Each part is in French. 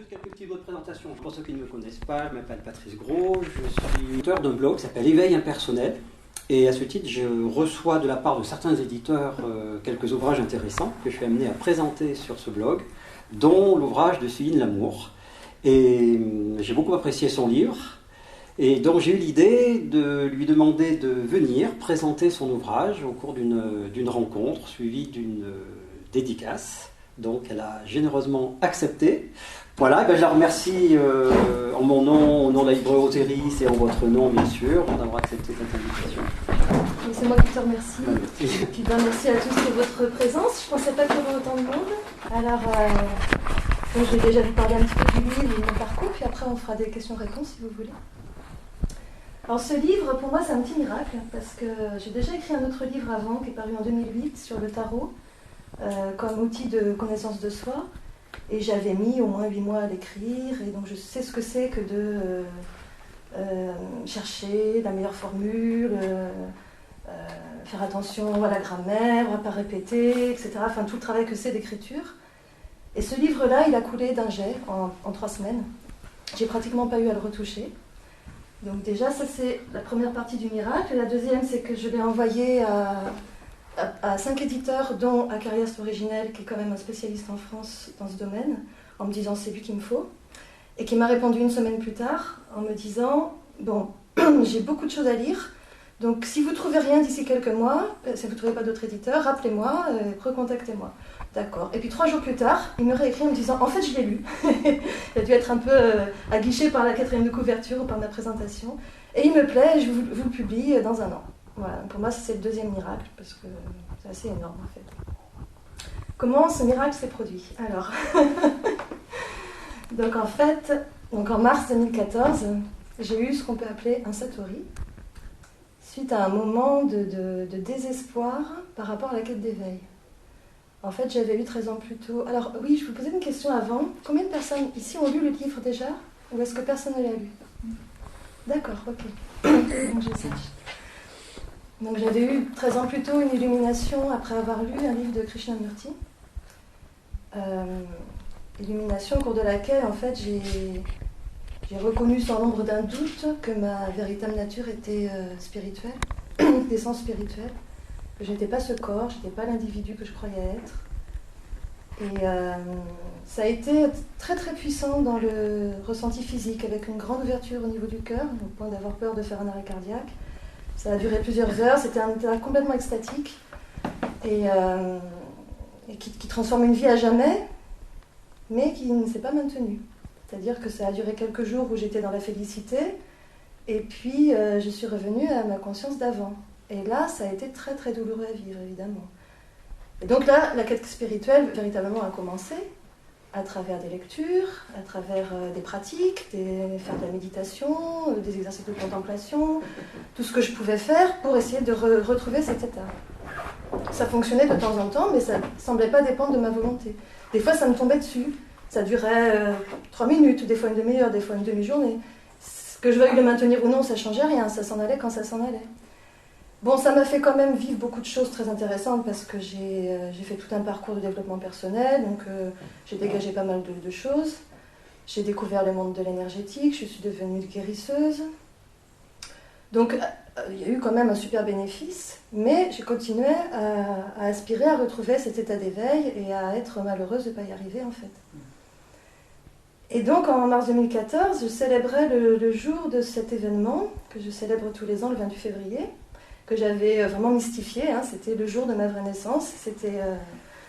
Juste quelques petits mots de présentation. Pour ceux qui ne me connaissent pas, je m'appelle Patrice Gros, je suis auteur d'un blog qui s'appelle Éveil impersonnel. Et à ce titre, je reçois de la part de certains éditeurs quelques ouvrages intéressants que je suis amené à présenter sur ce blog, dont l'ouvrage de Céline Lamour. Et j'ai beaucoup apprécié son livre. Et donc j'ai eu l'idée de lui demander de venir présenter son ouvrage au cours d'une rencontre suivie d'une dédicace. Donc elle a généreusement accepté. Voilà, ben je la remercie en mon nom, au nom de la librairie Oteris et en votre nom bien sûr, d'avoir accepté cette invitation. C'est moi qui te remercie. Et puis merci à tous pour votre présence. Je ne pensais pas qu'il y aurait autant de monde. Alors, donc je vais déjà vous parler un petit peu du livre et de mon parcours, puis après on fera des questions-réponses si vous voulez. Alors ce livre, pour moi, c'est un petit miracle, parce que j'ai déjà écrit un autre livre avant, qui est paru en 2008, sur le tarot, comme outil de connaissance de soi. Et j'avais mis au moins 8 mois à l'écrire, et donc je sais ce que c'est que de chercher la meilleure formule, faire attention à la grammaire, à ne pas répéter, etc. Enfin, tout le travail que c'est d'écriture. Et ce livre-là, il a coulé d'un jet en 3 semaines. J'ai pratiquement pas eu à le retoucher. Donc déjà, ça c'est la première partie du miracle. Et la deuxième, c'est que je l'ai envoyé à 5 éditeurs, dont Acarias Originel, qui est quand même un spécialiste en France dans ce domaine, en me disant c'est lui qu'il me faut. Et qui m'a répondu 1 semaine plus tard, en me disant bon, j'ai beaucoup de choses à lire, donc si vous ne trouvez rien d'ici quelques mois, si vous ne trouvez pas d'autres éditeurs, rappelez-moi, recontactez-moi. D'accord. Et puis 3 jours plus tard, il me réécrit en me disant en fait je l'ai lu. Il a dû être un peu aguiché par la 4e de couverture ou par ma présentation. Et il me plaît, je vous le publie dans 1 an. Voilà, pour moi c'est le 2e miracle, parce que c'est assez énorme en fait. Comment ce miracle s'est produit? Alors, donc en fait, en mars 2014, j'ai eu ce qu'on peut appeler un satori, suite à un moment de désespoir par rapport à la quête d'éveil. En fait, j'avais lu 13 ans plus tôt. Alors oui, je vous posais une question avant. Combien de personnes ici ont lu le livre déjà? Ou est-ce que personne ne l'a lu? D'accord, ok. Donc je sache. Donc j'avais eu 13 ans plus tôt une illumination après avoir lu un livre de Krishnamurti. Illumination au cours de laquelle en fait j'ai reconnu sans l'ombre d'un doute que ma véritable nature était spirituelle, d'essence spirituelle, que je n'étais pas ce corps, je n'étais pas l'individu que je croyais être. Et ça a été très très puissant dans le ressenti physique, avec une grande ouverture au niveau du cœur, au point d'avoir peur de faire un arrêt cardiaque. Ça a duré plusieurs heures, c'était un état complètement extatique et qui transforme une vie à jamais, mais qui ne s'est pas maintenue. C'est-à-dire que ça a duré quelques jours où j'étais dans la félicité, et puis je suis revenue à ma conscience d'avant. Et là, ça a été très très douloureux à vivre, évidemment. Et donc là, la quête spirituelle, véritablement, a commencé à travers des lectures, à travers des pratiques, faire de la méditation, des exercices de contemplation, tout ce que je pouvais faire pour essayer de retrouver cet état. Ça fonctionnait de temps en temps, mais ça ne semblait pas dépendre de ma volonté. Des fois, ça me tombait dessus. Ça durait 3 minutes, des fois une demi-heure, des fois une demi-journée. Que je veuille le maintenir ou non, ça ne changeait rien, ça s'en allait quand ça s'en allait. Bon, ça m'a fait quand même vivre beaucoup de choses très intéressantes parce que j'ai fait tout un parcours de développement personnel, donc j'ai dégagé pas mal de choses. J'ai découvert le monde de l'énergétique, je suis devenue guérisseuse. Donc il y a eu quand même un super bénéfice, mais j'ai continué à aspirer à retrouver cet état d'éveil et à être malheureuse de ne pas y arriver en fait. Et donc en mars 2014, je célébrais le jour de cet événement, que je célèbre tous les ans le 28 février, que j'avais vraiment mystifié, hein. C'était le jour de ma vraie naissance, c'était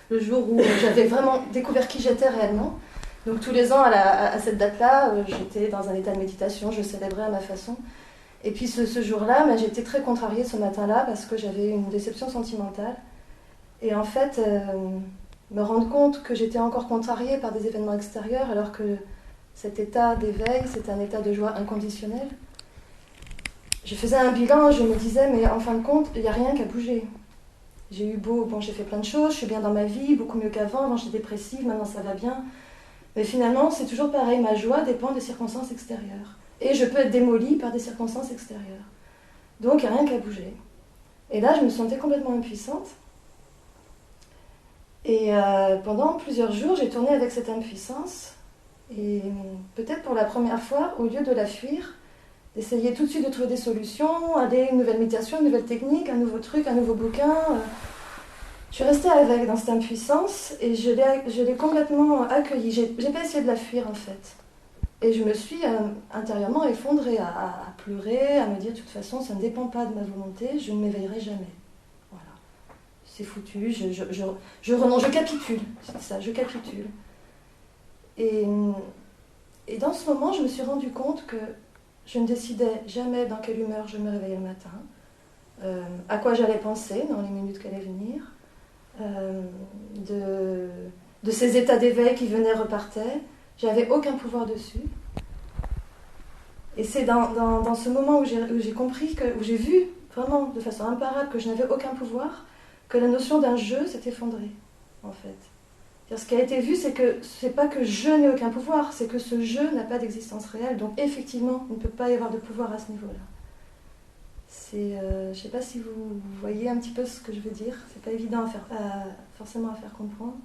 le jour où j'avais vraiment découvert qui j'étais réellement. Donc tous les ans à cette date-là, j'étais dans un état de méditation, je célébrais à ma façon. Et puis ce jour-là, j'étais très contrariée ce matin-là parce que j'avais une déception sentimentale. Et en fait, me rendre compte que j'étais encore contrariée par des événements extérieurs alors que cet état d'éveil, c'est un état de joie inconditionnelle. Je faisais un bilan, je me disais, mais en fin de compte, il n'y a rien qu'à bouger. J'ai fait plein de choses, je suis bien dans ma vie, beaucoup mieux qu'avant, avant j'étais dépressive, maintenant ça va bien. Mais finalement, c'est toujours pareil, ma joie dépend des circonstances extérieures. Et je peux être démolie par des circonstances extérieures. Donc il n'y a rien qu'à bouger. Et là, je me sentais complètement impuissante. Et pendant plusieurs jours, j'ai tourné avec cette impuissance. Et peut-être pour la première fois, au lieu de la fuir, d'essayer tout de suite de trouver des solutions, aller une nouvelle méditation, une nouvelle technique, un nouveau truc, un nouveau bouquin. Je suis restée avec dans cette impuissance et je l'ai complètement accueillie. J'ai pas essayé de la fuir en fait. Et je me suis intérieurement effondrée à pleurer, à me dire de toute façon ça ne dépend pas de ma volonté, je ne m'éveillerai jamais. Voilà. C'est foutu, je renonce, je capitule. C'est ça, je capitule. Et dans ce moment, je me suis rendu compte que je ne décidais jamais dans quelle humeur je me réveillais le matin, à quoi j'allais penser dans les minutes qui allaient venir, de ces états d'éveil qui venaient, repartaient. J'avais aucun pouvoir dessus. Et c'est dans ce moment où j'ai compris, où j'ai vu vraiment de façon imparable que je n'avais aucun pouvoir, que la notion d'un jeu s'est effondrée, en fait. Ce qui a été vu, c'est que c'est pas que je n'ai aucun pouvoir, c'est que ce jeu n'a pas d'existence réelle. Donc effectivement, il ne peut pas y avoir de pouvoir à ce niveau-là. Je ne sais pas si vous voyez un petit peu ce que je veux dire. C'est pas évident forcément à faire comprendre.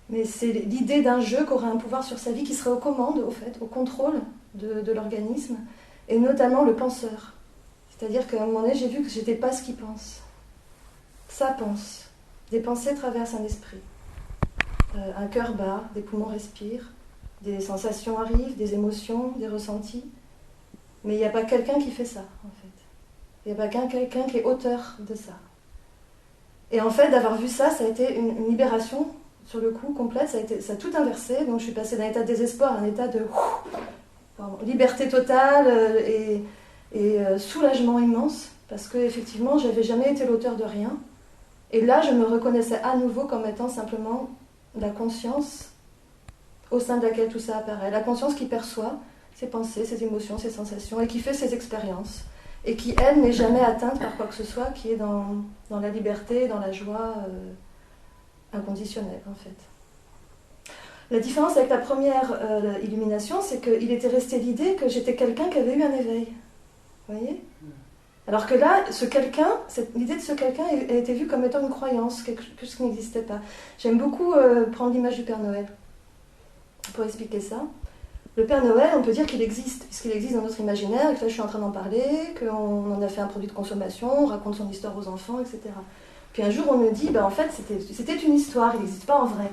Mais c'est l'idée d'un jeu qui aurait un pouvoir sur sa vie, qui serait aux commandes, au fait, au contrôle de l'organisme, et notamment le penseur. C'est-à-dire qu'à un moment donné, j'ai vu que j'étais pas ce qui pense. Ça pense. Des pensées traversent un esprit. Un cœur bat, des poumons respirent, des sensations arrivent, des émotions, des ressentis. Mais il n'y a pas quelqu'un qui fait ça, en fait. Il n'y a pas quelqu'un qui est auteur de ça. Et en fait, d'avoir vu ça, ça a été une libération, sur le coup, complète. Ça a tout inversé. Donc je suis passée d'un état de désespoir à un état de liberté totale et soulagement immense. Parce qu'effectivement, je n'avais jamais été l'auteur de rien. Et là, je me reconnaissais à nouveau comme étant simplement la conscience au sein de laquelle tout ça apparaît. La conscience qui perçoit ses pensées, ses émotions, ses sensations et qui fait ses expériences. Et qui, elle, n'est jamais atteinte par quoi que ce soit, qui est dans la liberté, dans la joie inconditionnelle, en fait. La différence avec la première illumination, c'est qu'il était resté l'idée que j'étais quelqu'un qui avait eu un éveil. Vous voyez ? Alors que là, l'idée de ce quelqu'un a été vue comme étant une croyance, quelque chose qui n'existait pas. J'aime beaucoup prendre l'image du Père Noël pour expliquer ça. Le Père Noël, on peut dire qu'il existe, puisqu'il existe dans notre imaginaire, et que là je suis en train d'en parler, qu'on en a fait un produit de consommation, on raconte son histoire aux enfants, etc. Puis un jour on me dit, en fait c'était une histoire, il n'existe pas en vrai.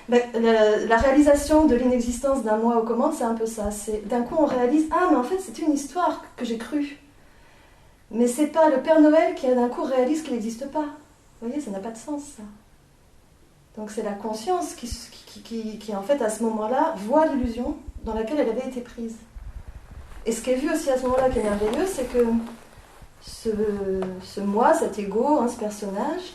La réalisation de l'inexistence d'un moi aux commandes, c'est un peu ça. D'un coup on réalise, mais en fait c'était une histoire que j'ai crue. Mais c'est pas le Père Noël qui d'un coup réalise qu'il n'existe pas. Vous voyez, ça n'a pas de sens ça. Donc c'est la conscience qui en fait à ce moment-là voit l'illusion dans laquelle elle avait été prise. Et ce qui est vu aussi à ce moment-là qui est merveilleux, c'est que ce moi, cet ego, ce personnage,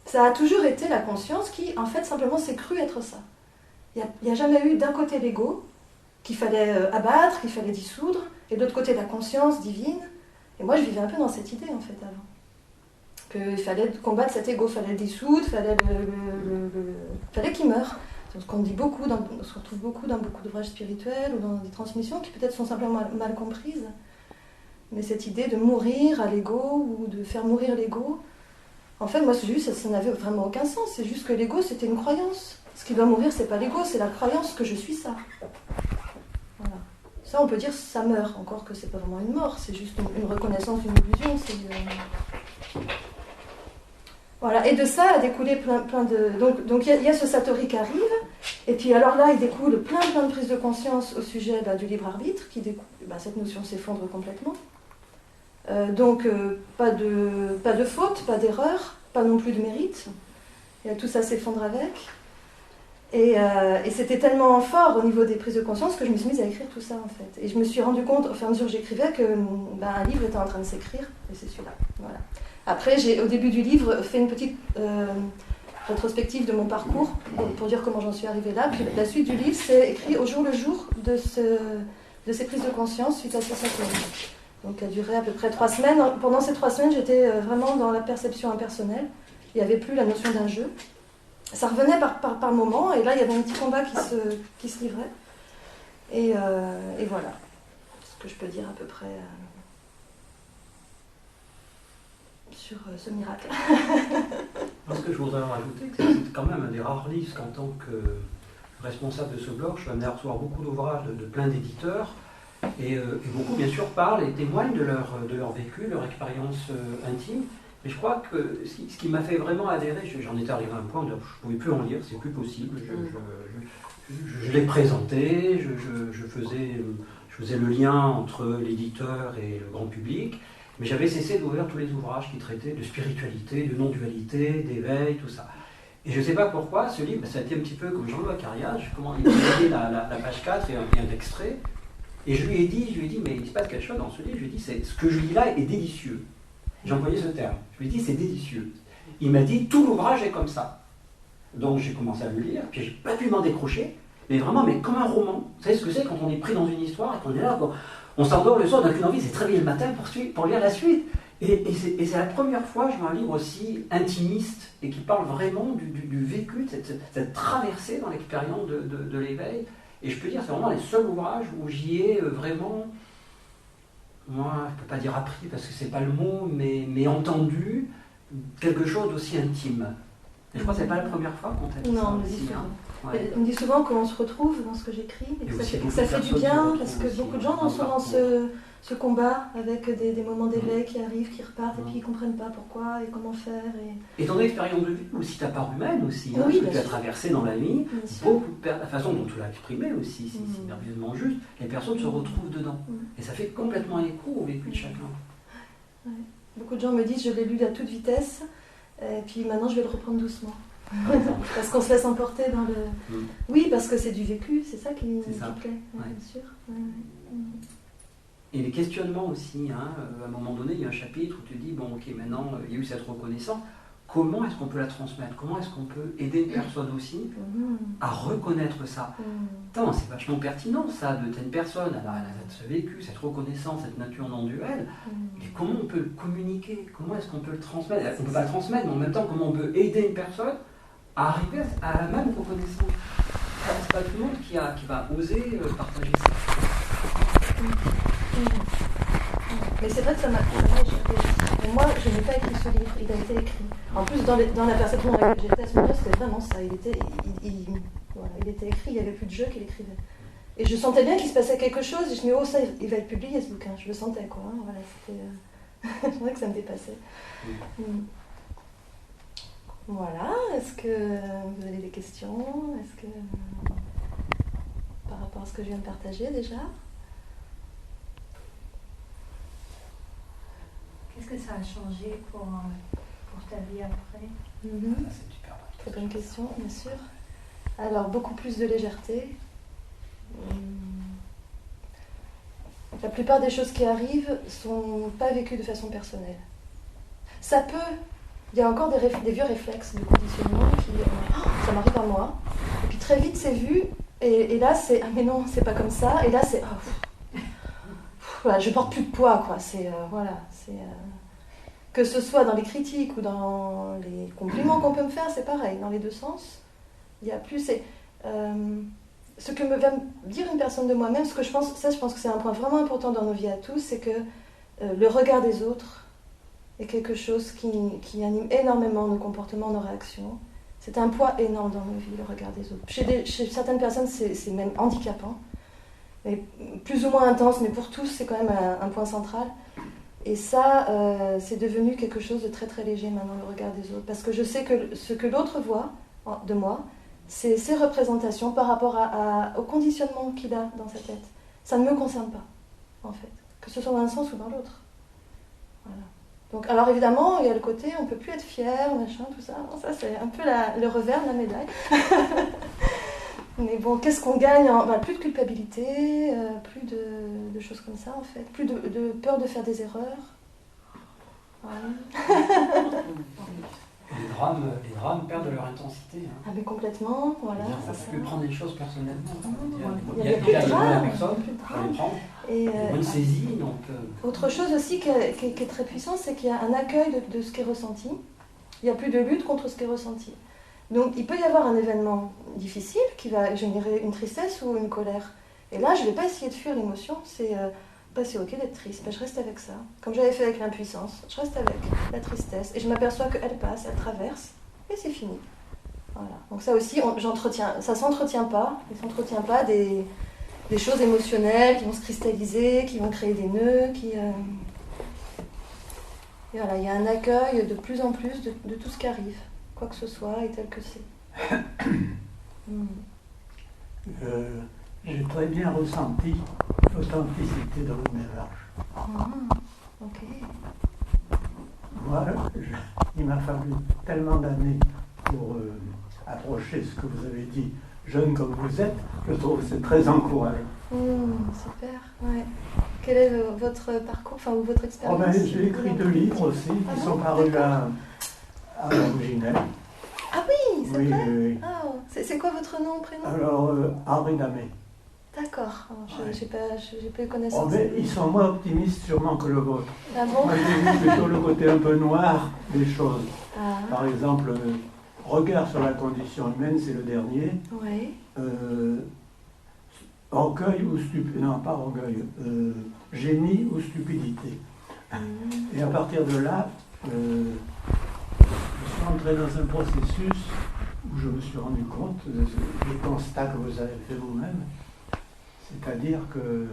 ça a toujours été la conscience qui en fait simplement s'est cru être ça. Il n'y a jamais eu d'un côté l'ego qu'il fallait abattre, qu'il fallait dissoudre, et de l'autre côté la conscience divine. Et moi je vivais un peu dans cette idée en fait avant. Qu'il fallait combattre cet ego, il fallait le dissoudre, fallait qu'il meure. C'est ce qu'on dit beaucoup, on se retrouve beaucoup dans beaucoup d'ouvrages spirituels ou dans des transmissions qui peut-être sont simplement mal comprises. Mais cette idée de mourir à l'ego ou de faire mourir l'ego, en fait, moi, ça n'avait vraiment aucun sens. C'est juste que l'ego, c'était une croyance. Ce qui doit mourir, c'est pas l'ego, c'est la croyance que je suis ça. Voilà. Ça, on peut dire ça meurt, encore que c'est pas vraiment une mort, c'est juste une reconnaissance d'une illusion. Voilà, et de ça a découlé plein de... Donc il y a ce Satori qui arrive, et puis alors là, il découle plein de prises de conscience au sujet du libre arbitre, qui découle, cette notion s'effondre complètement. Donc pas de faute, pas d'erreur, pas non plus de mérite, et tout ça s'effondre avec. Et c'était tellement fort au niveau des prises de conscience que je me suis mise à écrire tout ça en fait. Et je me suis rendu compte au fur et à mesure que j'écrivais un livre était en train de s'écrire, et c'est celui-là. Voilà. Après, j'ai au début du livre fait une petite rétrospective de mon parcours pour dire comment j'en suis arrivée là. Puis la suite du livre, c'est écrit au jour le jour de ces prises de conscience suite à ce Satori. Donc, ça a duré à peu près 3 semaines. Pendant ces 3 semaines, j'étais vraiment dans la perception impersonnelle. Il n'y avait plus la notion d'un jeu. Ça revenait par moments, et là, il y avait un petit combat qui se livrait. Et voilà ce que je peux dire à peu près sur ce miracle. Parce que je voudrais rajouter que c'est quand même un des rares livres qu'en tant que responsable de ce blog, je suis amené à recevoir beaucoup d'ouvrages de plein d'éditeurs, et beaucoup bien sûr parlent et témoignent de leur vécu, leur expérience intime. Mais je crois que ce qui m'a fait vraiment adhérer, j'en étais arrivé à un point où je ne pouvais plus en lire, c'est plus possible. Je l'ai présenté, je faisais le lien entre l'éditeur et le grand public, mais j'avais cessé d'ouvrir tous les ouvrages qui traitaient de spiritualité, de non-dualité, d'éveil, tout ça. Et je ne sais pas pourquoi, ce livre, ça a été un petit peu comme Jean-Louis Cariage, comment il a lu la page 4 et un extrait, et je lui ai dit, mais il se passe quelque chose dans ce livre, je lui ai dit, ce que je lis là est délicieux. J'ai employé ce terme. Je lui ai dit, c'est délicieux. Il m'a dit, tout l'ouvrage est comme ça. Donc j'ai commencé à le lire, puis j'ai pas pu m'en décrocher, mais vraiment, mais comme un roman. Vous savez ce que c'est quand on est pris dans une histoire et qu'on est là, on s'endort le soir, on n'a qu'une envie, c'est de se réveiller le matin pour lire la suite. Et c'est la première fois que je vois un livre aussi intimiste et qui parle vraiment du vécu, de cette traversée dans l'expérience de l'éveil. Et je peux dire, c'est vraiment les seuls ouvrages où j'y ai vraiment, moi, je ne peux pas dire appris parce que c'est pas le mot, mais entendu quelque chose d'aussi intime. Et je crois que c'est pas la première fois qu'on t'a dit ça. Non, on me dit souvent. Ouais. On me dit souvent qu'on se retrouve dans ce que j'écris et que ça fait du bien parce que beaucoup de gens sont dans ce combat avec des moments d'éveil qui arrivent, qui repartent et puis ils ne comprennent pas pourquoi et comment faire. Et ton expérience de vie aussi, ta part humaine aussi, oui, ce que tu as traversé dans la vie, la façon dont tu l'as exprimé aussi, c'est merveilleusement juste, les personnes se retrouvent dedans. Et ça fait complètement écho au vécu de chacun. Ouais. Beaucoup de gens me disent je l'ai lu à toute vitesse et puis maintenant je vais le reprendre doucement. Parce qu'on se laisse emporter dans le... Oui, parce que c'est du vécu, c'est ça qui plaît, bien sûr. Et les questionnements aussi, à un moment donné, il y a un chapitre où tu dis, bon ok, maintenant il y a eu cette reconnaissance, comment est-ce qu'on peut la transmettre? Comment est-ce qu'on peut aider une personne aussi à reconnaître ça? Attends, c'est vachement pertinent ça, de une personne, elle a ce vécu, cette reconnaissance, cette nature non duelle, et comment on peut le communiquer? Comment est-ce qu'on peut le transmettre? On ne peut pas le transmettre, mais en même temps, comment on peut aider une personne à arriver à la même reconnaissance? C'est pas tout le monde qui va oser partager ça. Mais c'est vrai que ça m'a échappé. Moi, je n'ai pas écrit ce livre, il a été écrit. En plus, dans la perception dans laquelle j'étais à ce moment-là, c'était vraiment ça. Il était écrit, il n'y avait plus de jeu qu'il écrivait. Et je sentais bien qu'il se passait quelque chose, et je me disais, oh ça, il va être publié ce bouquin. Je le sentais, quoi. Voilà, c'était... je trouvais que ça me dépassait. Voilà, est-ce que vous avez des questions? Est-ce que... par rapport à ce que je viens de partager déjà? Qu'est-ce que ça a changé pour ta vie après? Très bonne question, bien sûr. Alors, beaucoup plus de légèreté. La plupart des choses qui arrivent ne sont pas vécues de façon personnelle. Ça peut... Il y a encore des vieux réflexes de conditionnement qui... ça m'arrive à moi. Et puis très vite, c'est vu. Et là, c'est... Ah mais non, c'est pas comme ça. Et là, c'est... voilà, je porte plus de poids, quoi. C'est... voilà, c'est... Que ce soit dans les critiques ou dans les compliments qu'on peut me faire, c'est pareil. Dans les deux sens, il y a plus... ce que va me dire une personne de moi-même, je pense que c'est un point vraiment important dans nos vies à tous, c'est que le regard des autres est quelque chose qui anime énormément nos comportements, nos réactions. C'est un poids énorme dans nos vies, le regard des autres. Chez certaines personnes, c'est même handicapant, mais plus ou moins intense, mais pour tous, c'est quand même un point central. Et ça, c'est devenu quelque chose de très très léger maintenant, le regard des autres. Parce que je sais que ce que l'autre voit de moi, c'est ses représentations par rapport au conditionnement qu'il a dans sa tête. Ça ne me concerne pas, en fait. Que ce soit dans un sens ou dans l'autre. Voilà. Donc, alors évidemment, il y a le côté, on ne peut plus être fier, machin, tout ça. Ça, c'est un peu le revers de la médaille. Mais bon, qu'est-ce qu'on gagne plus de culpabilité, plus de choses comme ça, en fait. Plus de peur de faire des erreurs. Ouais. Les drames perdent leur intensité. Ah mais complètement, voilà. On ne peut plus prendre les choses personnellement. Il y a plus de drame. Et une saisie. Donc, autre chose aussi qui est très puissant, c'est qu'il y a un accueil de ce qui est ressenti. Il n'y a plus de lutte contre ce qui est ressenti. Donc il peut y avoir un événement difficile qui va générer une tristesse ou une colère. Et là, je ne vais pas essayer de fuir l'émotion, c'est ok d'être triste, je reste avec ça. Comme j'avais fait avec l'impuissance, je reste avec la tristesse et je m'aperçois qu'elle passe, elle traverse. et c'est fini. Voilà. Donc ça aussi, ça s'entretient pas. Il ne s'entretient pas des choses émotionnelles qui vont se cristalliser, qui vont créer des nœuds, Et voilà, il y a un accueil de plus en plus de tout ce qui arrive, quoi que ce soit et tel que c'est. J'ai très bien ressenti l'authenticité de vos démarches. Ok. Moi, il m'a fallu tellement d'années pour approcher ce que vous avez dit, jeune comme vous êtes, je trouve que c'est très encourageant. Super, ouais. Quel est votre parcours, ou votre expérience? J'ai écrit 2 livres aussi, qui sont parus à l'original. Ah oui, c'est vrai. Oui. Ah, c'est quoi votre nom, prénom? Alors, Henri Damé. D'accord, j'ai pas eu connaissance. Ils sont moins optimistes sûrement que le vôtre. Ah bon? Moi j'ai vu plutôt le côté un peu noir des choses. Ah. Par exemple, Regard sur la condition humaine, c'est le dernier. Oui. Orgueil ou stupidité. Non, pas orgueil. Génie ou stupidité. Et à partir de là, je suis entré dans un processus où je me suis rendu compte des constats que vous avez fait vous-même. C'est-à-dire que,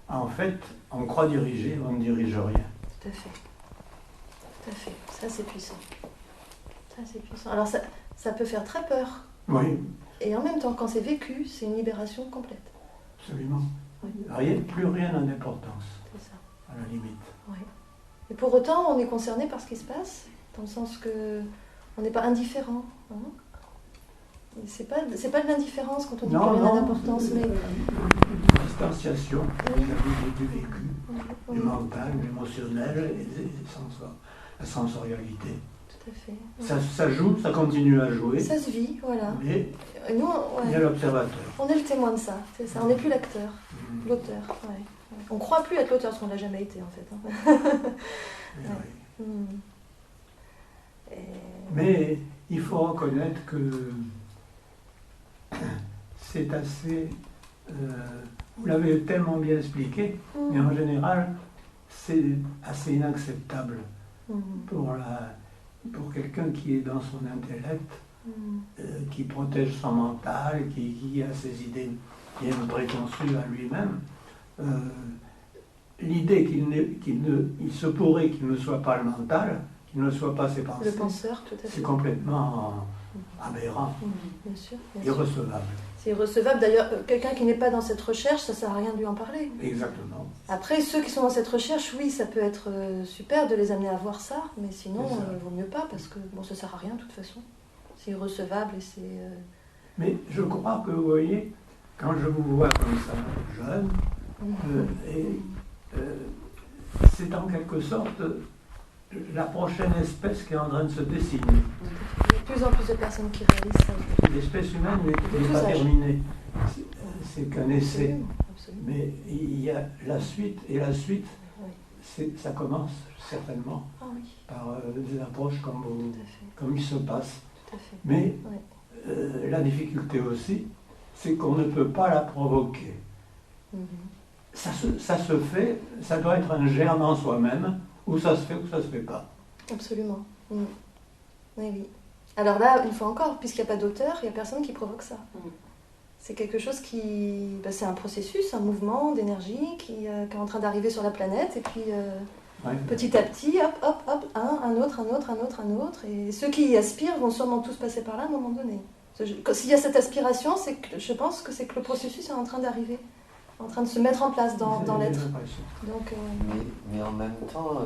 en fait, on croit diriger, on ne dirige rien. Tout à fait. Tout à fait. Ça, c'est puissant. Ça, c'est puissant. Alors, ça peut faire très peur. Oui. Et en même temps, quand c'est vécu, c'est une libération complète. Absolument. Oui. Plus rien n'a d'importance. C'est ça. À la limite. Oui. Et pour autant, on est concerné par ce qui se passe, dans le sens que on n'est pas indifférent. Hein. C'est pas de l'indifférence quand on dit que rien n'a d'importance, mais une distanciation du vécu, du mental, de l'émotionnel et la sensorialité. Tout à fait. Ouais. Ça joue, ça continue à jouer. Ça se vit, voilà. Mais et nous, il y a l'observateur. On est le témoin de ça, c'est ça. On n'est plus l'acteur, l'auteur. Ouais. On ne croit plus être l'auteur, parce qu'on ne l'a jamais été, en fait. Hein. Oui. Mais il faut reconnaître que c'est assez... vous l'avez tellement bien expliqué, mais en général, c'est assez inacceptable pour quelqu'un qui est dans son intellect, qui protège son mental, qui a ses idées bien préconçues à lui-même. L'idée qu'il se pourrait qu'il ne soit pas le mental, qu'il ne soit pas ses pensées, le penseur, tout à fait. C'est complètement aberrant, bien sûr. irrecevable. C'est irrecevable. D'ailleurs, quelqu'un qui n'est pas dans cette recherche, ça ne sert à rien de lui en parler. Exactement. Après, ceux qui sont dans cette recherche, oui, ça peut être super de les amener à voir ça, mais sinon, il vaut mieux pas, parce que ça ne sert à rien de toute façon. C'est irrecevable et c'est... Mais je crois que, vous voyez, quand je vous vois comme ça, jeune, c'est en quelque sorte la prochaine espèce qui est en train de se dessiner. Il y a de plus en plus de personnes qui réalisent ça. L'espèce humaine n'est pas terminée. C'est qu'un essai. Absolument. Mais il y a la suite, et la suite, ça commence certainement par des approches comme il se passe. Tout à fait. Mais la difficulté aussi, c'est qu'on ne peut pas la provoquer. Ça se fait, ça doit être un germe en soi-même, ou ça se fait ou ça se fait pas. Absolument. Oui. Alors là, une fois encore, puisqu'il n'y a pas d'auteur, il n'y a personne qui provoque ça. C'est quelque chose qui... c'est un processus, un mouvement d'énergie qui est en train d'arriver sur la planète, et puis petit à petit, hop, un autre, et ceux qui y aspirent vont sûrement tous passer par là à un moment donné. S'il y a cette aspiration, c'est que je pense que c'est que le processus est en train d'arriver, en train de se mettre en place dans l'être. Donc, mais en même temps,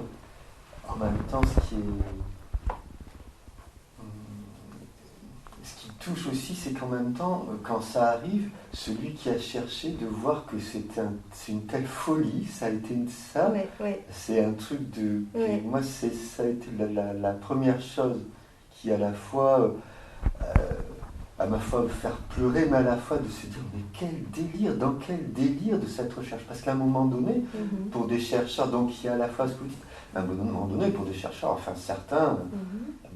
ce qui touche aussi, c'est qu'en même temps, quand ça arrive, celui qui a cherché de voir que c'est une telle folie, ça a été ça, c'est un truc de... Moi, ça a été la première chose qui à la fois... à ma fois faire pleurer, mais à la fois de se dire mais quel délire, dans quel délire de cette recherche, parce qu'à un moment donné, pour des chercheurs, donc il y a à la fois ce que vous dites, à un moment donné, pour des chercheurs, enfin certains,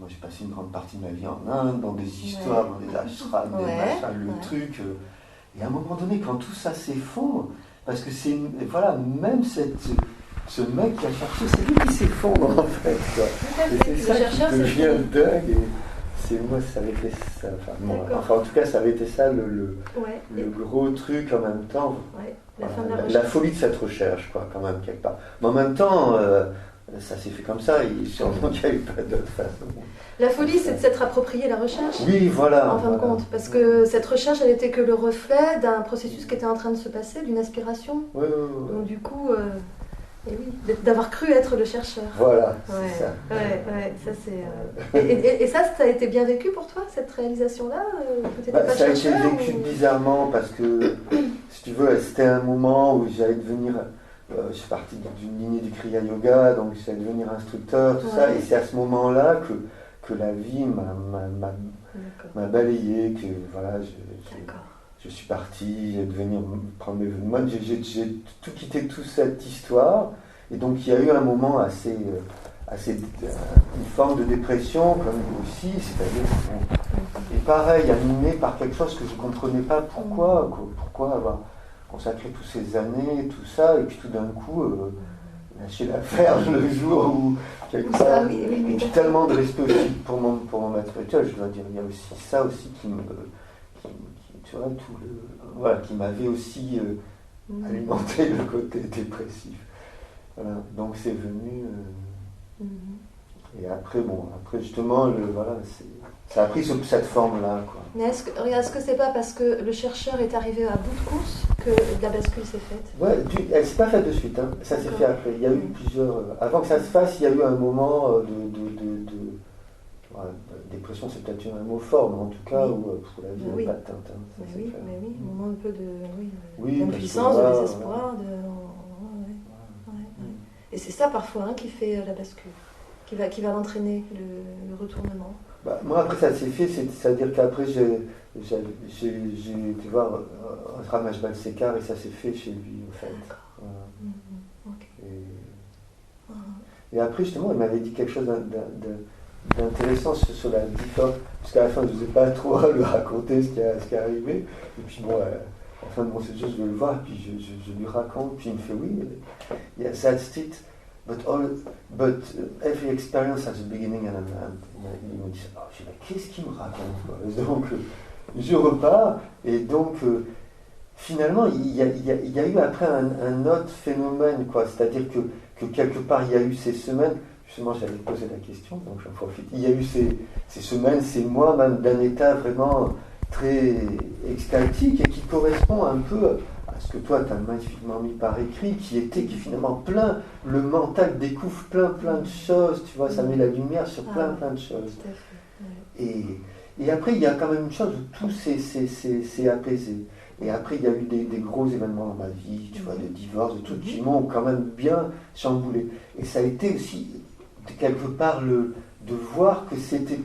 moi j'ai passé une grande partie de ma vie en Inde, dans des histoires, dans des ashrams, des machins, le truc, et à un moment donné, quand tout ça s'effondre, parce que c'est, même cette ce mec qui a cherché, c'est lui qui s'effondre en fait. Quoi. Et c'est ça qui devient dingue. Et c'est moi, ça avait été ça. Enfin, en tout cas, ça avait été ça le gros truc en même temps. Ouais, la folie de cette recherche, quoi, quand même, quelque part. Mais en même temps, ça s'est fait comme ça, et sûrement qu'il n'y a eu pas d'autre façon. La folie, c'est de s'être approprié la recherche. Oui, voilà. En fin de compte, parce que cette recherche, elle n'était que le reflet d'un processus qui était en train de se passer, d'une aspiration. Oui. Donc du coup, et oui, d'avoir cru être le chercheur. Voilà, c'est ça. Ouais, ça c'est. Et ça a été bien vécu pour toi, cette réalisation-là ça a été vécu bizarrement parce que, si tu veux, c'était un moment où j'allais devenir. Je suis parti d'une lignée du Kriya Yoga, donc j'allais devenir instructeur, tout ça, et c'est à ce moment-là que la vie m'a balayé, que voilà, je suis parti, j'ai devenir prendre mes vœux de mode, j'ai tout quitté, toute cette histoire, et donc il y a eu un moment assez une forme de dépression, comme aussi, c'est-à-dire, et pareil, animé par quelque chose que je ne comprenais pas pourquoi avoir consacré toutes ces années, tout ça, et puis tout d'un coup, lâcher l'affaire le jour où quelque part, j'ai tellement de respect aussi pour mon maître spirituel, je dois dire, il y a aussi ça aussi qui tu vois, qui m'avait aussi alimenté le côté dépressif. Voilà, donc c'est venu, et après justement, ça a pris cette forme-là, quoi. Mais est-ce que c'est pas parce que le chercheur est arrivé à bout de course que la bascule s'est faite? Ouais, elle s'est pas faite de suite, hein. Ça s'est fait après. Il y a eu plusieurs. Avant que ça se fasse, il y a eu un moment dépression, c'est peut-être un mot fort, mais en tout cas, où pour la vie, pas de Tintin. Mais oui, un moment un peu d'impuissance, de désespoir. Et c'est ça parfois qui fait la bascule, qui va l'entraîner, le retournement. Moi, après, ça s'est fait, c'est-à-dire qu'après, j'ai été voir Ramesh Balsekar et ça s'est fait chez lui, en fait. Et après, justement, il m'avait dit quelque chose d'intéressant sur la différence, parce qu'à la fin, je ne sais pas trop lui raconter ce qui est arrivé. Et puis, bon, à la fin de mon séjour, je vais le voir, et puis je lui raconte, puis il me fait oui, yes, that's it. But every experience has a beginning and an end. Il me dit, qu'est-ce qu'il me raconte, quoi. Donc, je repars, et donc, finalement, il y a eu après un autre phénomène, quoi. C'est-à-dire que quelque part, il y a eu ces semaines, justement, j'avais posé la question, donc j'en profite. Il y a eu ces semaines, ces mois, même d'un état vraiment très extatique et qui correspond un peu à ce que toi, tu as magnifiquement mis par écrit, qui est finalement plein, le mental découvre plein de choses, tu vois, ça met la lumière sur plein de choses. Et après, il y a quand même une chose où tout s'est apaisé. Et après, il y a eu des gros événements dans ma vie, tu vois, des divorces, des trucs qui m'ont quand même bien chamboulé. Et ça a été aussi, quelque part, de voir que c'était...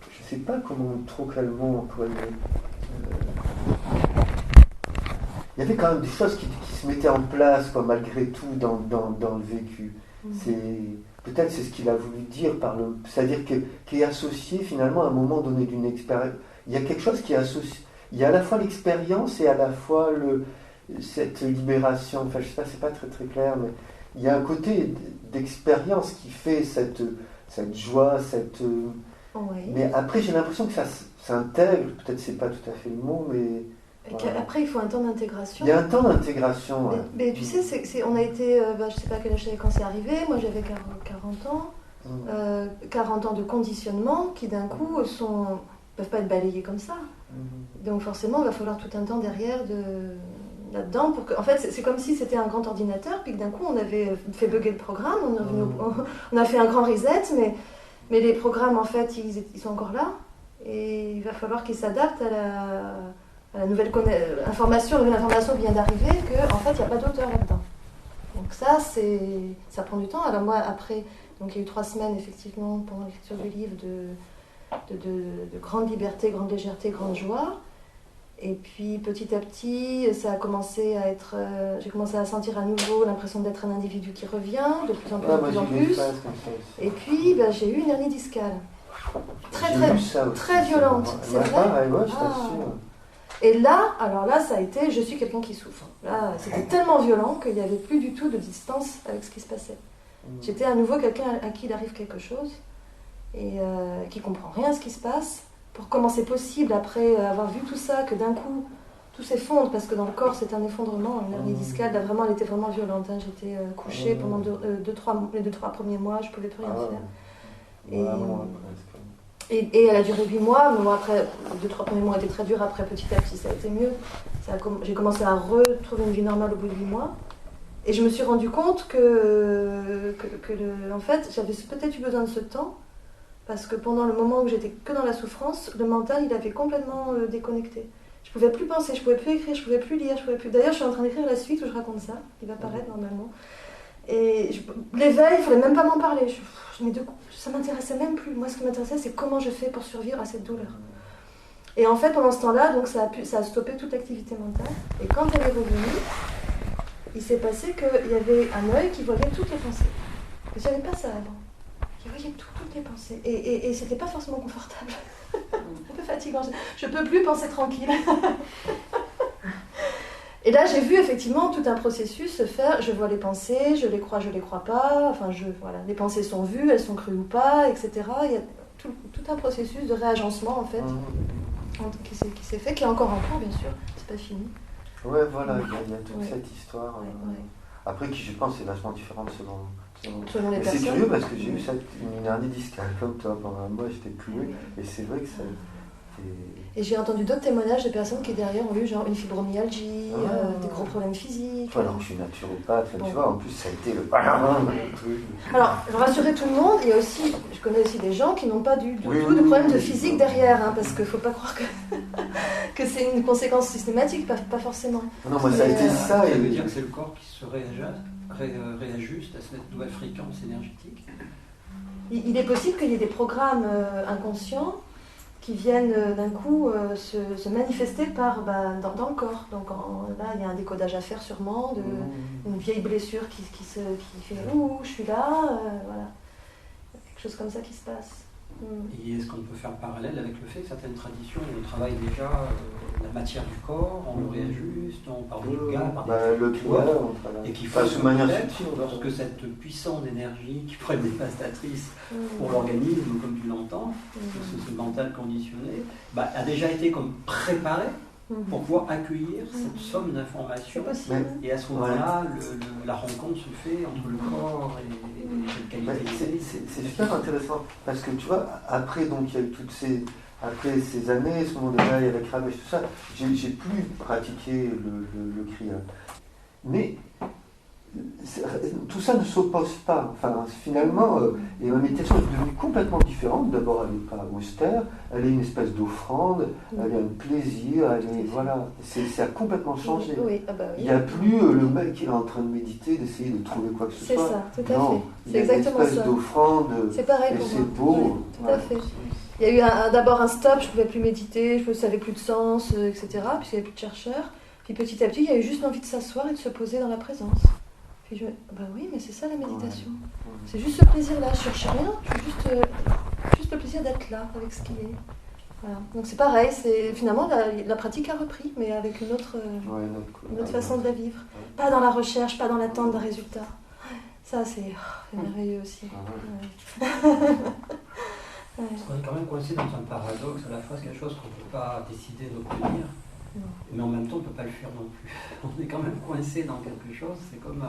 Je ne sais pas comment trop clairement employer. Il y avait quand même des choses qui se mettaient en place, quoi, malgré tout, dans le vécu. Peut-être c'est ce qu'il a voulu dire c'est-à-dire qui est associé finalement à un moment donné d'une expérience. Il y a quelque chose qui est associé. Il y a à la fois l'expérience et à la fois cette libération. Enfin, je sais pas, c'est pas très très clair, mais il y a un côté d'expérience qui fait cette joie, Mais après, j'ai l'impression que ça s'intègre. Peut-être c'est pas tout à fait le mot, mais. Voilà. Après, il faut un temps d'intégration. Il y a un temps d'intégration. Mais tu sais, on a été, je ne sais pas quel âge j'avais quand c'est arrivé, moi j'avais 40 ans, 40 ans de conditionnement qui d'un coup ne peuvent pas être balayés comme ça. Donc forcément, il va falloir tout un temps derrière là-dedans. En fait, c'est comme si c'était un grand ordinateur, puis que d'un coup on avait fait bugger le programme, on a fait un grand reset, mais les programmes en fait, ils sont encore là, et il va falloir qu'ils s'adaptent à la nouvelle information. La nouvelle information vient d'arriver, qu'en fait, il n'y a pas d'auteur là-dedans. Donc ça prend du temps. Alors moi, après, donc il y a eu 3 semaines, effectivement, pendant l'écriture du livre, de grande liberté, grande légèreté, grande joie. Et puis, petit à petit, ça a commencé à être... j'ai commencé à sentir à nouveau l'impression d'être un individu qui revient, de plus en plus. Et puis, j'ai eu une hernie discale. Très violente. C'est vrai. Et là, alors là, ça a été, je suis quelqu'un qui souffre. Là, c'était tellement violent qu'il n'y avait plus du tout de distance avec ce qui se passait. J'étais à nouveau quelqu'un à qui il arrive quelque chose et qui comprend rien à ce qui se passe. Pour comment c'est possible, après avoir vu tout ça, que d'un coup, tout s'effondre, parce que dans le corps, c'est un effondrement. Une hernie discale, là, vraiment, elle était vraiment violente. Hein. J'étais couchée pendant les 2-3 premiers mois, je ne pouvais plus rien faire. Et elle a duré 8 mois, mais bon, après, 2-3 premiers mois étaient très durs, après petit à petit ça a été mieux. J'ai commencé à retrouver une vie normale au bout de 8 mois. Et je me suis rendu compte en fait, j'avais peut-être eu besoin de ce temps, parce que pendant le moment où j'étais que dans la souffrance, le mental, il avait complètement déconnecté. Je pouvais plus penser, je pouvais plus écrire, je pouvais plus lire, je pouvais plus... D'ailleurs, je suis en train d'écrire la suite où je raconte ça, qui va paraître normalement. Et l'éveil, il ne fallait même pas m'en parler. Mais ça ne m'intéressait même plus. Moi, ce qui m'intéressait, c'est comment je fais pour survivre à cette douleur. Et en fait, pendant ce temps-là, donc, ça a stoppé toute activité mentale. Et quand elle est revenue, il s'est passé qu'il y avait un œil qui voyait toutes les pensées. Je n'avais pas ça avant. Il voyait toutes les pensées. Et c'était pas forcément confortable. Un peu fatigant. Je ne peux plus penser tranquille. Et là, j'ai vu effectivement tout un processus se faire. Je vois les pensées, je les crois pas. Enfin, voilà, les pensées sont vues, elles sont crues ou pas, etc. Il y a tout un processus de réagencement en fait qui s'est fait, qui est encore en cours, bien sûr. C'est pas fini. Ouais, voilà, il y a toute cette histoire. Après, qui je pense est vachement différente selon les personnes. C'est curieux parce que j'ai eu une hernie discale comme toi pendant un mois, j'étais cloué, et c'est vrai que ça. Et j'ai entendu d'autres témoignages de personnes qui derrière ont eu genre une fibromyalgie, des gros problèmes physiques. Voilà, je suis naturopathe, tu vois, en plus ça a été le truc. Alors, je rassurer tout le monde, il y a aussi, je connais aussi des gens qui n'ont pas du tout de problème de physique derrière, hein, parce qu'il ne faut pas croire que c'est une conséquence systématique, pas forcément. Non, moi ça a été ça. Ça veut dire que c'est le corps qui se réajuste à cette nouvelle fréquence énergétique. Il est possible qu'il y ait des programmes inconscients qui viennent d'un coup se manifester dans le corps. Donc là, il y a un décodage à faire sûrement, une vieille blessure qui fait « Ouh, je suis là voilà. Quelque chose comme ça qui se passe. Et est-ce qu'on peut faire parallèle avec le fait que certaines traditions, on travaille déjà la matière du corps, on le réajuste, on parle du yoga, le kriya, et qu'il faut de manière subtile, lorsque cette puissante énergie qui pourrait être dévastatrice pour l'organisme, comme tu l'entends, ce mental conditionné, a déjà été comme préparé pour pouvoir accueillir cette somme d'informations. Et à ce moment-là, la rencontre se fait entre le corps et cette qualité. C'est super intéressant, parce que tu vois, après, donc, il y a eu après ces années, ce moment de veille avec Rav et tout ça, j'ai plus pratiqué le kriya. Mais tout ça ne s'oppose pas. Enfin, finalement, et ma méditation est devenue complètement différente. D'abord, elle n'est pas austère, elle est une espèce d'offrande, elle est un plaisir, voilà. Ça a complètement changé. Il n'y a plus le mec qui est en train de méditer, d'essayer de trouver quoi que ce soit. C'est ça, tout à fait. Il y a une espèce d'offrande, c'est pareil et pour c'est beau. Oui, tout à fait. Il y a eu d'abord un stop, je ne pouvais plus méditer, je ne savais plus de sens, etc. Puisqu'il n'y avait plus de chercheurs. Puis petit à petit, il y a eu juste l'envie de s'asseoir et de se poser dans la présence. Puis oui, mais c'est ça la méditation. C'est juste ce plaisir-là, je ne cherche rien, juste le plaisir d'être là, avec ce qu'il est. Voilà. Donc c'est pareil, finalement la pratique a repris, mais avec une autre façon de la vivre. Pas dans la recherche, pas dans l'attente d'un résultat. Ça, c'est merveilleux aussi. Parce qu'on est quand même coincé dans un paradoxe, à la fois c'est quelque chose qu'on ne peut pas décider d'obtenir, mais en même temps on ne peut pas le fuir non plus. On est quand même coincé dans quelque chose, c'est comme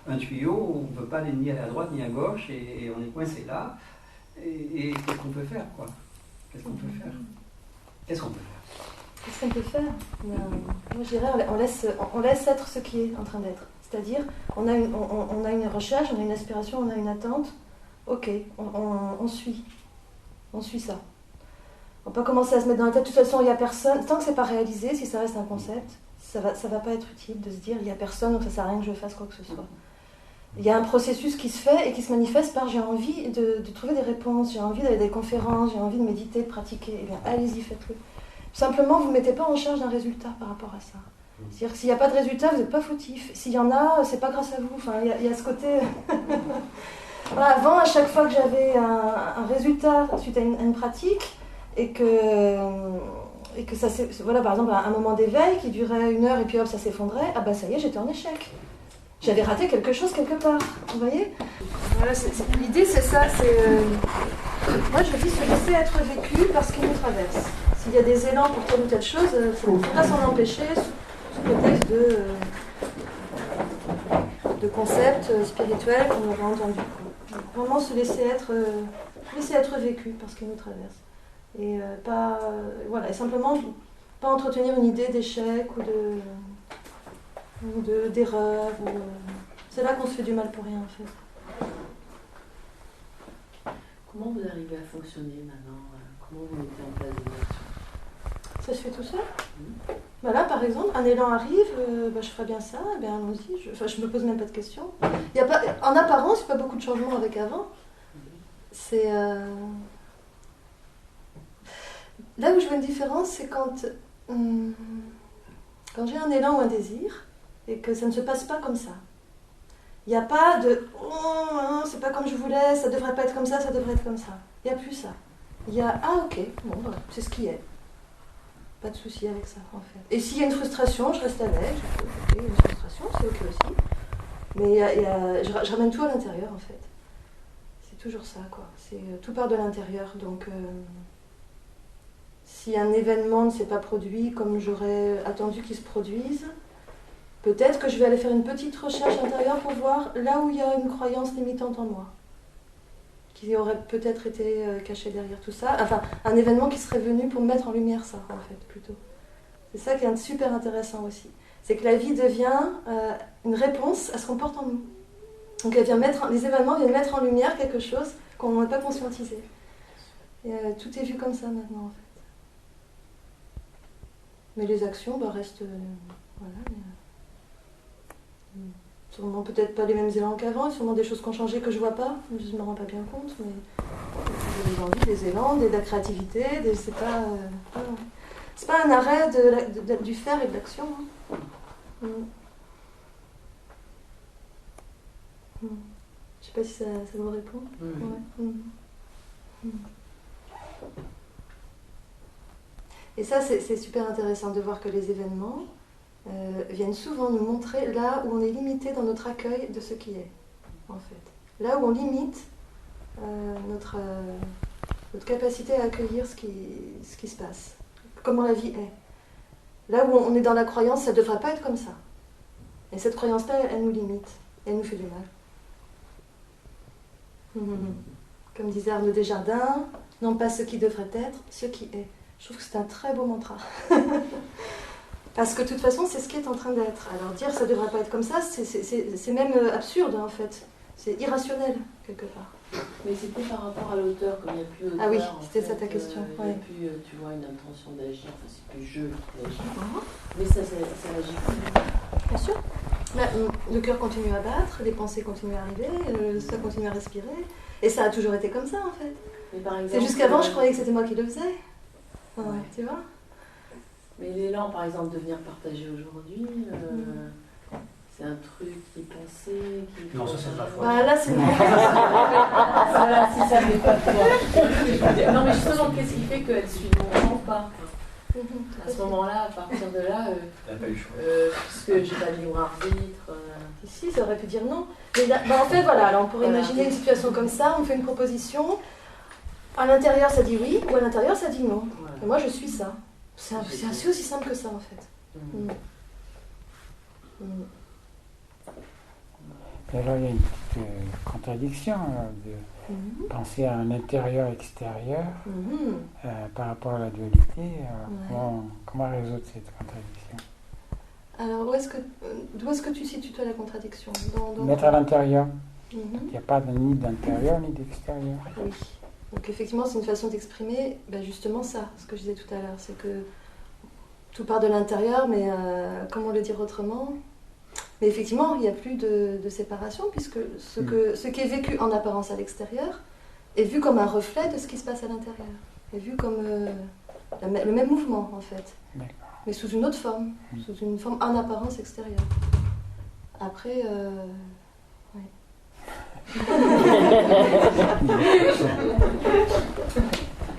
un tuyau où on ne peut pas aller ni à droite ni à gauche, et on est coincé là, et qu'est-ce qu'on peut faire, quoi? Qu'est-ce qu'on peut faire? Qu'est-ce qu'on peut faire? Moi je dirais, on laisse être ce qui est en train d'être. C'est-à-dire, on a une recherche, on a une aspiration, on a une attente, ok, on suit. On suit ça. On peut commencer à se mettre dans la tête, de toute façon, il n'y a personne. Tant que ce n'est pas réalisé, si ça reste un concept, ça va pas être utile de se dire, il n'y a personne, donc ça ne sert à rien que je fasse quoi que ce soit. Il y a un processus qui se fait et qui se manifeste par j'ai envie de trouver des réponses, j'ai envie d'aller à des conférences, j'ai envie de méditer, de pratiquer. Eh bien, allez-y, faites-le. Simplement, vous ne mettez pas en charge d'un résultat par rapport à ça. C'est-à-dire que s'il n'y a pas de résultat, vous n'êtes pas fautif. S'il y en a, c'est pas grâce à vous. Enfin, il y a ce côté... Voilà, avant, à chaque fois que j'avais un résultat suite à une pratique et que et que ça voilà, par exemple, un moment d'éveil qui durait 1 heure et puis hop, ça s'effondrait, ah bah ça y est, j'étais en échec. J'avais raté quelque chose quelque part, vous voyez? Voilà, l'idée c'est ça, moi je dis se laisser être vécu parce qu'il nous traverse. S'il y a des élans pour telle ou telle chose, il ne faut pas s'en empêcher sous prétexte de concepts spirituels qu'on aurait entendus. Donc, vraiment se laisser être vécu par ce qui nous traverse. Et et simplement pas entretenir une idée d'échec ou d'erreur. C'est là qu'on se fait du mal pour rien en fait. Comment vous arrivez à fonctionner maintenant? Comment vous mettez en place des actions? Ça se fait tout seul. Là, par exemple, un élan arrive, je ferais bien ça, allons-y. Je me pose même pas de questions. En apparence, il n'y a pas beaucoup de changements avec avant. C'est là où je vois une différence, c'est quand j'ai un élan ou un désir et que ça ne se passe pas comme ça. Il n'y a pas de « oh, c'est pas comme je voulais, ça devrait pas être comme ça, ça devrait être comme ça ». Il n'y a plus ça. Il y a « ah ok, bon, voilà, c'est ce qui est ». Pas de souci avec ça, en fait. Et s'il y a une frustration, je reste avec. Il y a une frustration, c'est ok aussi. Mais je ramène tout à l'intérieur, en fait. C'est toujours ça, quoi. Tout part de l'intérieur. Donc, si un événement ne s'est pas produit comme j'aurais attendu qu'il se produise, peut-être que je vais aller faire une petite recherche intérieure pour voir là où il y a une croyance limitante en moi, qui aurait peut-être été cachée derrière tout ça. Enfin, un événement qui serait venu pour mettre en lumière ça, en fait, plutôt. C'est ça qui est super intéressant aussi. C'est que la vie devient une réponse à ce qu'on porte en nous. Donc les événements viennent mettre en lumière quelque chose qu'on n'a pas conscientisé. Et tout est vu comme ça maintenant, en fait. Mais les actions restent... sûrement peut-être pas les mêmes élans qu'avant, sûrement des choses qui ont changé que je vois pas, je ne me rends pas bien compte, mais des envies, des élans, de la créativité, c'est pas un arrêt du faire et de l'action. Hein. Je sais pas si ça vous répond. Ouais. Et ça, c'est super intéressant de voir que les événements viennent souvent nous montrer là où on est limité dans notre accueil de ce qui est, en fait. Là où on limite notre capacité à accueillir ce qui se passe, comment la vie est. Là où on est dans la croyance, ça ne devrait pas être comme ça. Et cette croyance-là, elle nous limite, elle nous fait du mal. Comme disait Arnaud Desjardins, non pas ce qui devrait être, ce qui est. Je trouve que c'est un très beau mantra. Parce que de toute façon, c'est ce qui est en train d'être. Alors dire ça ne devrait pas être comme ça, c'est même absurde en fait. C'est irrationnel, quelque part. Mais c'était par rapport à l'auteur, comme il n'y a plus d'auteur. Ah oui, c'était ça ta question. Il n'y a plus, tu vois, une intention d'agir, enfin c'est plus je qui agis. Mais ça agit plus. Bien sûr. Le cœur continue à battre, les pensées continuent à arriver, ça continue à respirer. Et ça a toujours été comme ça en fait. C'est jusqu'avant, je croyais que c'était moi qui le faisais. Tu vois. Mais l'élan, par exemple, de venir partager aujourd'hui, c'est un truc qui est pensé, qui... Non, ça c'est de la foi. Là, c'est... Voilà, si ça ne fait pas de toi. Non, mais justement, qu'est-ce qui fait qu'elle suit mon plan ou pas? À ce moment-là, à partir de là, puisque j'ai pas de libre arbitre... Si, ça aurait pu dire non. Mais en fait, voilà, alors on pourrait imaginer une situation comme ça, on fait une proposition, à l'intérieur ça dit oui, ou à l'intérieur ça dit non. Et moi je suis ça. C'est assez aussi simple que ça en fait. Alors il y a une petite contradiction de penser à un intérieur-extérieur par rapport à la dualité. Comment résoudre cette contradiction? Alors d'où est-ce que tu situes toi la contradiction? Mettre à l'intérieur. Il n'y a pas ni d'intérieur ni d'extérieur. Oui. Donc effectivement, c'est une façon d'exprimer justement ça, ce que je disais tout à l'heure, c'est que tout part de l'intérieur, mais comment le dire autrement? Mais effectivement, il n'y a plus de séparation, puisque ce qui est vécu en apparence à l'extérieur est vu comme un reflet de ce qui se passe à l'intérieur, est vu comme le même mouvement en fait, mais sous une autre forme, sous une forme en apparence extérieure. Après...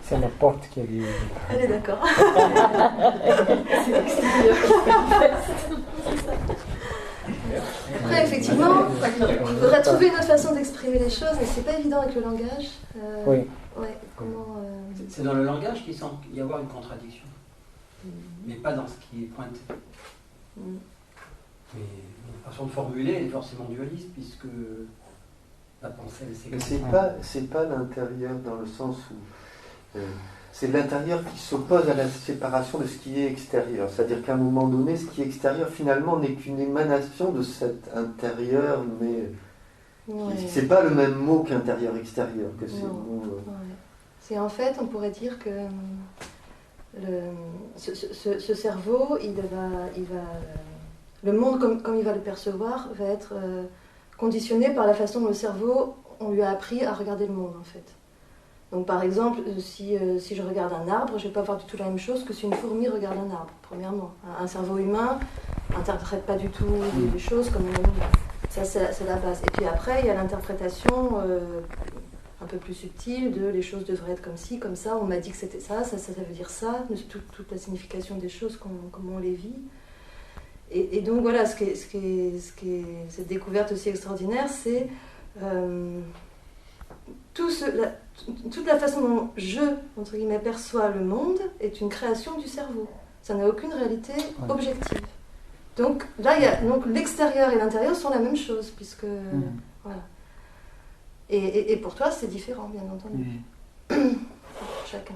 C'est la porte qui a dit. Elle est d'accord. Après, effectivement, il faudrait trouver une autre façon d'exprimer les choses, mais c'est pas évident avec le langage. Oui. Ouais, comment, C'est dans le langage qu'il semble y avoir une contradiction, mais pas dans ce qui est pointé. Mais la façon de formuler est forcément dualiste, puisque la pensée, c'est... Mais c'est pas l'intérieur dans le sens où... c'est l'intérieur qui s'oppose à la séparation de ce qui est extérieur. C'est-à-dire qu'à un moment donné, ce qui est extérieur, finalement, n'est qu'une émanation de cet intérieur, mais... Ouais. C'est pas le même mot qu'intérieur-extérieur, que c'est... C'est en fait, on pourrait dire que ce cerveau, il va le monde comme il va le percevoir va être conditionné par la façon dont le cerveau, on lui a appris à regarder le monde en fait. Donc par exemple, si je regarde un arbre, je ne vais pas voir du tout la même chose que si une fourmi regarde un arbre, premièrement. Un cerveau humain n'interprète pas du tout les choses comme un animal. Ça, c'est la base. Et puis après, il y a l'interprétation un peu plus subtile de les choses devraient être comme ci, comme ça, on m'a dit que c'était ça, ça veut dire ça, toute la signification des choses, comment on les vit. Et donc voilà, ce qui est cette découverte aussi extraordinaire, c'est toute la façon dont je, entre guillemets, perçois le monde est une création du cerveau. Ça n'a aucune réalité objective. Donc là, donc l'extérieur et l'intérieur sont la même chose, puisque... Voilà. Et pour toi, c'est différent, bien entendu. Chacun.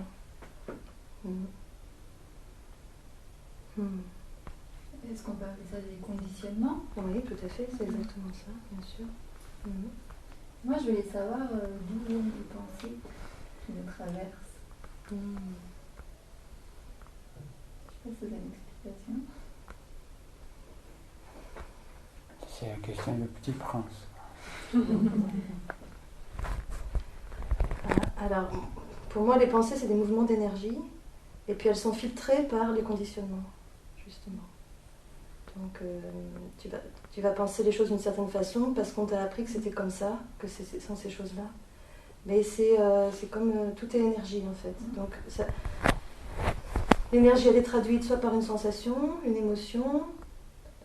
Est-ce qu'on peut appeler ça des conditionnements? Oui, tout à fait, c'est exactement ça, bien sûr. Moi, je voulais savoir d'où viennent les pensées qui nous traversent. Je ne sais pas si vous avez une explication. C'est la question du Petit Prince. Alors, pour moi, les pensées, c'est des mouvements d'énergie, et puis elles sont filtrées par les conditionnements, justement. Donc, tu vas penser les choses d'une certaine façon parce qu'on t'a appris que c'était comme ça, que ce sont ces choses-là. Mais c'est comme tout est énergie, en fait. Donc, l'énergie, elle est traduite soit par une sensation, une émotion,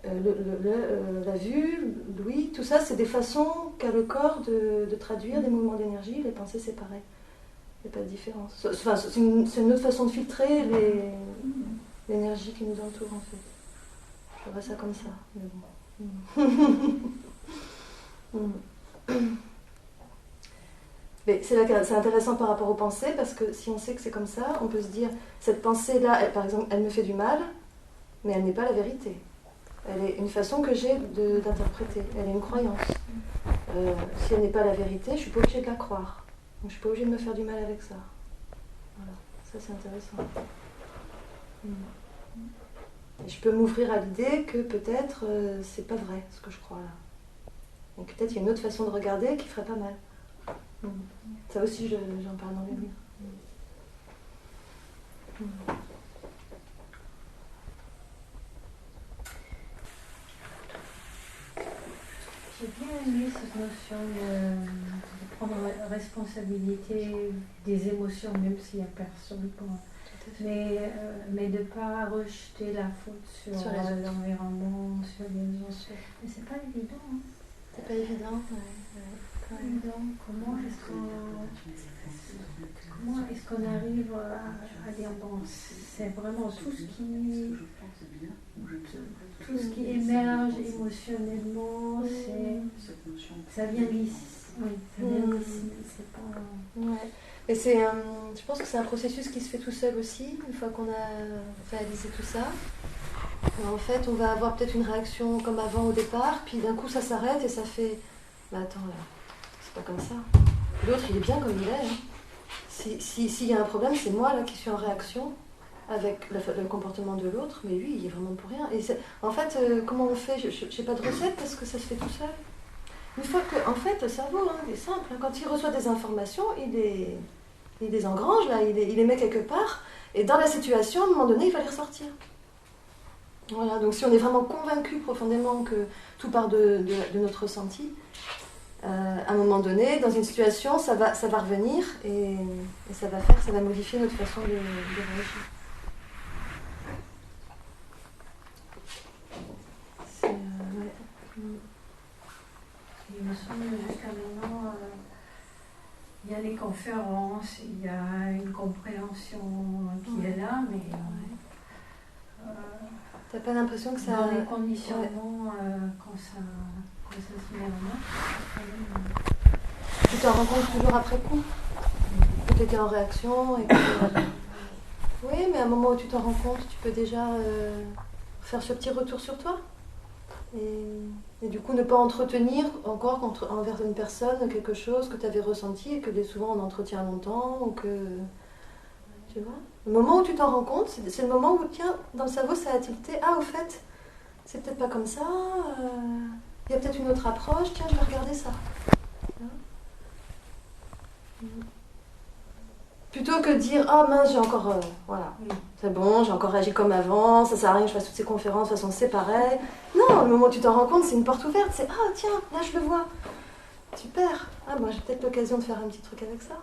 la vue, l'ouïe, tout ça, c'est des façons qu'a le corps de traduire des mouvements d'énergie. Les pensées, c'est pareil. Il n'y a pas de différence. Enfin, c'est une autre façon de filtrer l'énergie qui nous entoure, en fait. Je vois ça comme ça. Mais bon. Mais c'est intéressant par rapport aux pensées, parce que si on sait que c'est comme ça, on peut se dire, cette pensée-là, par exemple, elle me fait du mal, mais elle n'est pas la vérité. Elle est une façon que j'ai d'interpréter. Elle est une croyance. Si elle n'est pas la vérité, je ne suis pas obligée de la croire. Donc je ne suis pas obligée de me faire du mal avec ça. Voilà, ça c'est intéressant. Et je peux m'ouvrir à l'idée que peut-être c'est pas vrai ce que je crois là. Et peut-être il y a une autre façon de regarder qui ferait pas mal. Ça aussi j'en parle dans les livres. J'ai bien aimé cette notion de prendre responsabilité des émotions, même s'il n'y a personne pour... Mais de ne pas rejeter la faute sur l'environnement, sur les autres. Mais c'est pas évident. Hein. C'est pas évident, Pas évident. Comment est-ce qu'on arrive à dire bon, c'est vraiment tout ce qui émerge émotionnellement, ça vient d'ici. Oui, ça vient d'ici. C'est pas... Ouais. Et je pense que c'est un processus qui se fait tout seul aussi, une fois qu'on a réalisé tout ça. Alors en fait, on va avoir peut-être une réaction comme avant au départ, puis d'un coup ça s'arrête et ça fait bah attends, là, c'est pas comme ça. L'autre, il est bien comme il est. Hein. S'il y a un problème, c'est moi là qui suis en réaction avec le comportement de l'autre, mais lui, il est vraiment pour rien. Et en fait, comment on fait? Je n'ai pas de recette parce que ça se fait tout seul. Une fois que, en fait, le cerveau, il est simple. Hein, quand il reçoit des informations, il les engrange, là, il les met quelque part, et dans la situation, à un moment donné, il va les ressortir. Voilà, donc si on est vraiment convaincu profondément que tout part de notre ressenti, à un moment donné, dans une situation, ça va revenir et ça va modifier notre façon de réagir. Il me semble jusqu'à maintenant, il y a les conférences, il y a une compréhension qui est là, mais t'as pas l'impression que ça... Dans les conditionnements, quand ça se met en marche. Tu t'en rends compte toujours après coup. Que tu étais en réaction et que... Oui, mais à un moment où tu t'en rends compte, tu peux déjà faire ce petit retour sur toi. Et du coup, ne pas entretenir encore envers une personne quelque chose que tu avais ressenti et que souvent on entretient longtemps ou que... Tu vois ? Le moment où tu t'en rends compte, c'est le moment où, tiens, dans le cerveau, ça a tilté. Ah, au fait, c'est peut-être pas comme ça. Il y a peut-être une autre approche. Tiens, je vais regarder ça. Plutôt que de dire « Ah mince, j'ai encore... voilà, c'est bon, j'ai encore réagi comme avant, ça sert à rien que je fasse toutes ces conférences, de toute façon c'est pareil. » Non, le moment où tu t'en rends compte, c'est une porte ouverte. C'est « Ah tiens, là je le vois. Super. Ah, moi j'ai peut-être l'occasion de faire un petit truc avec ça. »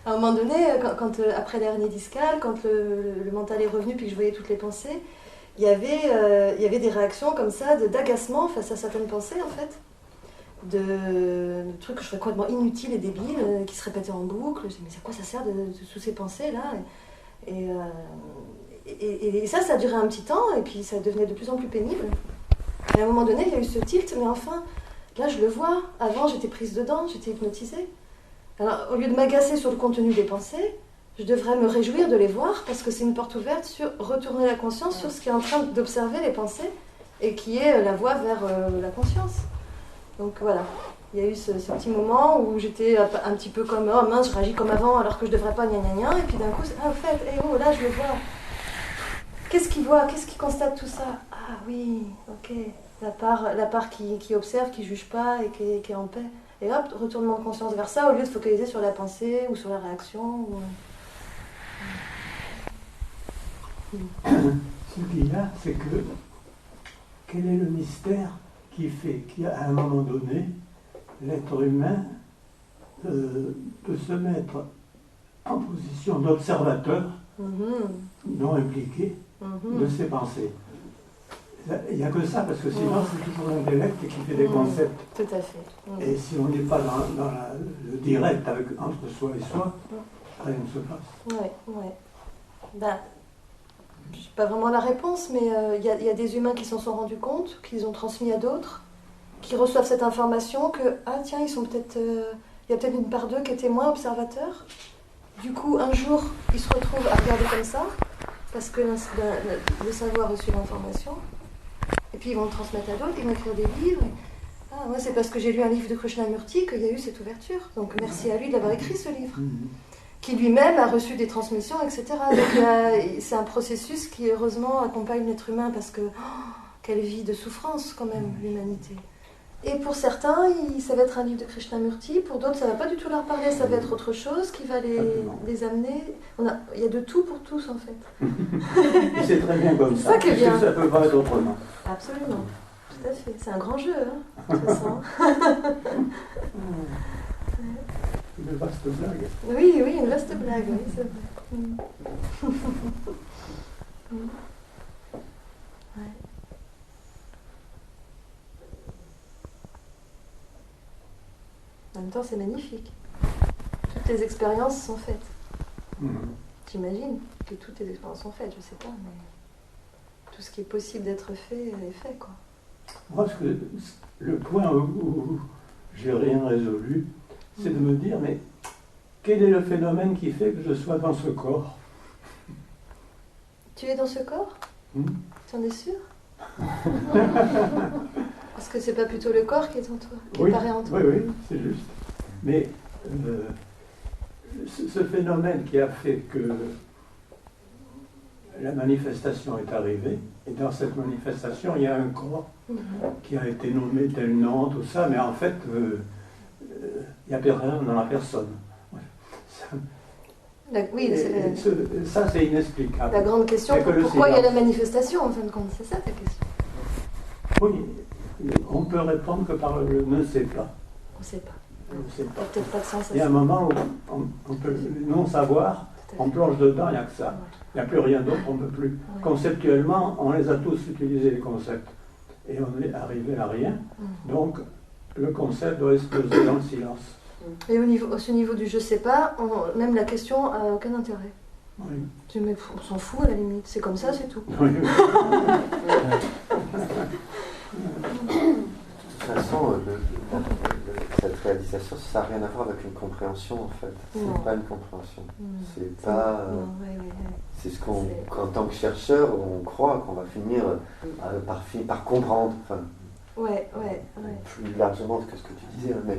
À un moment donné, après l'hernie discale, quand le mental est revenu puis que je voyais toutes les pensées, il y avait des réactions comme ça, d'agacement face à certaines pensées en fait, de trucs que je trouvais complètement inutiles et débiles, qui se répétaient en boucle. Je me disais, mais à quoi ça sert sous ces pensées là et ça a duré un petit temps et puis ça devenait de plus en plus pénible. Et à un moment donné, il y a eu ce tilt, mais enfin, là je le vois, avant j'étais prise dedans, j'étais hypnotisée. Alors, au lieu de m'agacer sur le contenu des pensées, je devrais me réjouir de les voir parce que c'est une porte ouverte sur retourner la conscience sur ce qui est en train d'observer les pensées et qui est la voie vers la conscience. Donc voilà, il y a eu ce petit moment où j'étais un petit peu comme « Oh mince, je réagis comme avant alors que je devrais pas, gna gna gna » et puis d'un coup, « Ah, au fait, oh, là je le vois. Qu'est-ce qu'il voit? Qu'est-ce qu'il constate tout ça? Ah oui, ok. La part qui observe, qui juge pas et qui est en paix. » Et hop, retournement de conscience vers ça, au lieu de focaliser sur la pensée ou sur la réaction. Ce qu'il y a, c'est que quel est le mystère qui fait qu'à un moment donné, l'être humain peut se mettre en position d'observateur non impliqué de ses pensées. Il n'y a que ça, parce que sinon c'est toujours l'intellect qui fait des concepts. Tout à fait. Et si on n'est pas dans le direct entre soi et soi, rien ne se passe. Ouais. Ben, je n'ai pas vraiment la réponse, mais il y a des humains qui s'en sont rendus compte, qu'ils ont transmis à d'autres, qui reçoivent cette information que, ah tiens, ils sont peut-être... il y a peut-être une part d'eux qui est témoin, observateur. Du coup, un jour, ils se retrouvent à regarder comme ça, parce que le cerveau a reçu l'information. Et puis ils vont le transmettre à d'autres, ils vont écrire des livres. Ah, moi, c'est parce que j'ai lu un livre de Krishnamurti qu'il y a eu cette ouverture. Donc merci à lui d'avoir écrit ce livre, qui lui-même a reçu des transmissions, etc. Donc c'est un processus qui heureusement accompagne l'être humain, parce que quelle vie de souffrance quand même, l'humanité. Et pour certains, ça va être un livre de Krishnamurti, pour d'autres ça ne va pas du tout leur parler, ça va être autre chose qui va les amener. Il y a de tout pour tous en fait. C'est très bien comme ça, parce que ça ne peut pas être autrement. Absolument, tout à fait. C'est un grand jeu, de toute façon. Une vaste blague. Oui, une vaste blague, oui, c'est vrai. Ouais. En même temps, c'est magnifique. Toutes les expériences sont faites. J'imagine que toutes les expériences sont faites, je ne sais pas, mais tout ce qui est possible d'être fait est fait, quoi. Moi, le point où j'ai rien résolu, c'est de me dire, mais quel est le phénomène qui fait que je sois dans ce corps? Tu es dans ce corps? Tu en es sûr? Est-ce que c'est pas plutôt le corps qui est en toi, qui apparaît en toi? Oui, c'est juste. Mais ce phénomène qui a fait que la manifestation est arrivée, et dans cette manifestation, il y a un corps qui a été nommé tel nom, tout ça, mais en fait, il n'y a rien dans la personne. Ça, c'est inexplicable. La grande question, pourquoi il y a la manifestation, en fin de compte? C'est ça ta question? Oui, on peut répondre que par le ne sait pas. On ne sait pas. On ne sait pas. Peut-être pas de sensation. Il y a un moment où on peut non savoir, on plonge dedans, il n'y a que ça. Il n'y a plus rien d'autre, on ne peut plus. Ouais. Conceptuellement, on les a tous utilisés, les concepts. Et on est arrivé à rien. Donc, le concept doit exploser dans le silence. Et au ce niveau du je sais pas, même la question n'a aucun intérêt. Oui. Mais on s'en fout à la limite, c'est comme ça, c'est tout. Oui. De toute façon, cette réalisation, ça n'a rien à voir avec une compréhension en fait. C'est pas une compréhension. C'est pas. C'est ce qu'en tant que chercheur, on croit qu'on va finir par comprendre. Enfin, plus largement que ce que tu disais, mais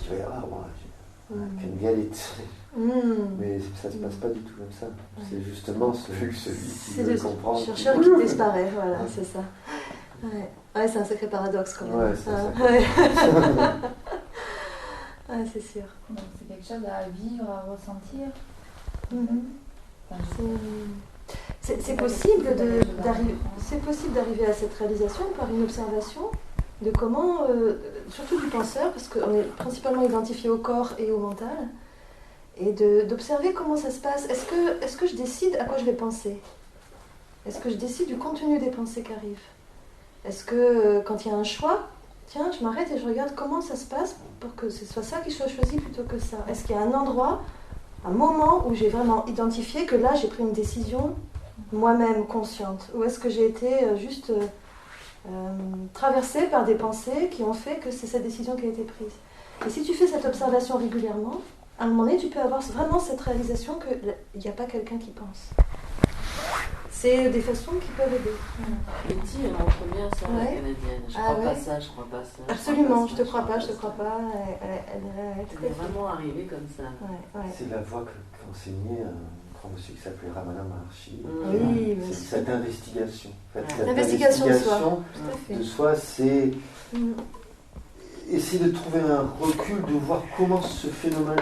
tu vas dire, ah, bon, I can get it. Mais ça ne se passe pas du tout comme ça. C'est justement celui qui veut comprendre. C'est le chercheur qui disparaît, voilà, c'est ça. Ouais, c'est un sacré paradoxe quand même. Ouais, c'est ça. Ouais, c'est sûr. Donc c'est quelque chose à vivre, à ressentir. C'est possible d'arriver à cette réalisation par une observation de comment, surtout du penseur, parce qu'on est principalement identifié au corps et au mental, et d'observer comment ça se passe. Est-ce que je décide à quoi je vais penser? Est-ce que je décide du contenu des pensées qui arrivent? Est-ce que quand il y a un choix, tiens, je m'arrête et je regarde comment ça se passe pour que ce soit ça qui soit choisi plutôt que ça? Est-ce qu'il y a un endroit, un moment où j'ai vraiment identifié que là j'ai pris une décision moi-même consciente? Ou est-ce que j'ai été juste traversée par des pensées qui ont fait que c'est cette décision qui a été prise? Et si tu fais cette observation régulièrement, à un moment donné tu peux avoir vraiment cette réalisation qu'il n'y a pas quelqu'un qui pense. C'est des façons qui peuvent aider. Betty, elle montre bien ça, la canadienne. Je crois pas ça, je crois pas ça. Absolument, je te crois pas. Elle est vraiment arrivée comme ça. C'est la voie qu'enseignait un grand monsieur qui s'appelait Ramana Maharshi. Oui, c'est cette investigation. En fait, l'investigation de soi, c'est essayer de trouver un recul, de voir comment ce phénomène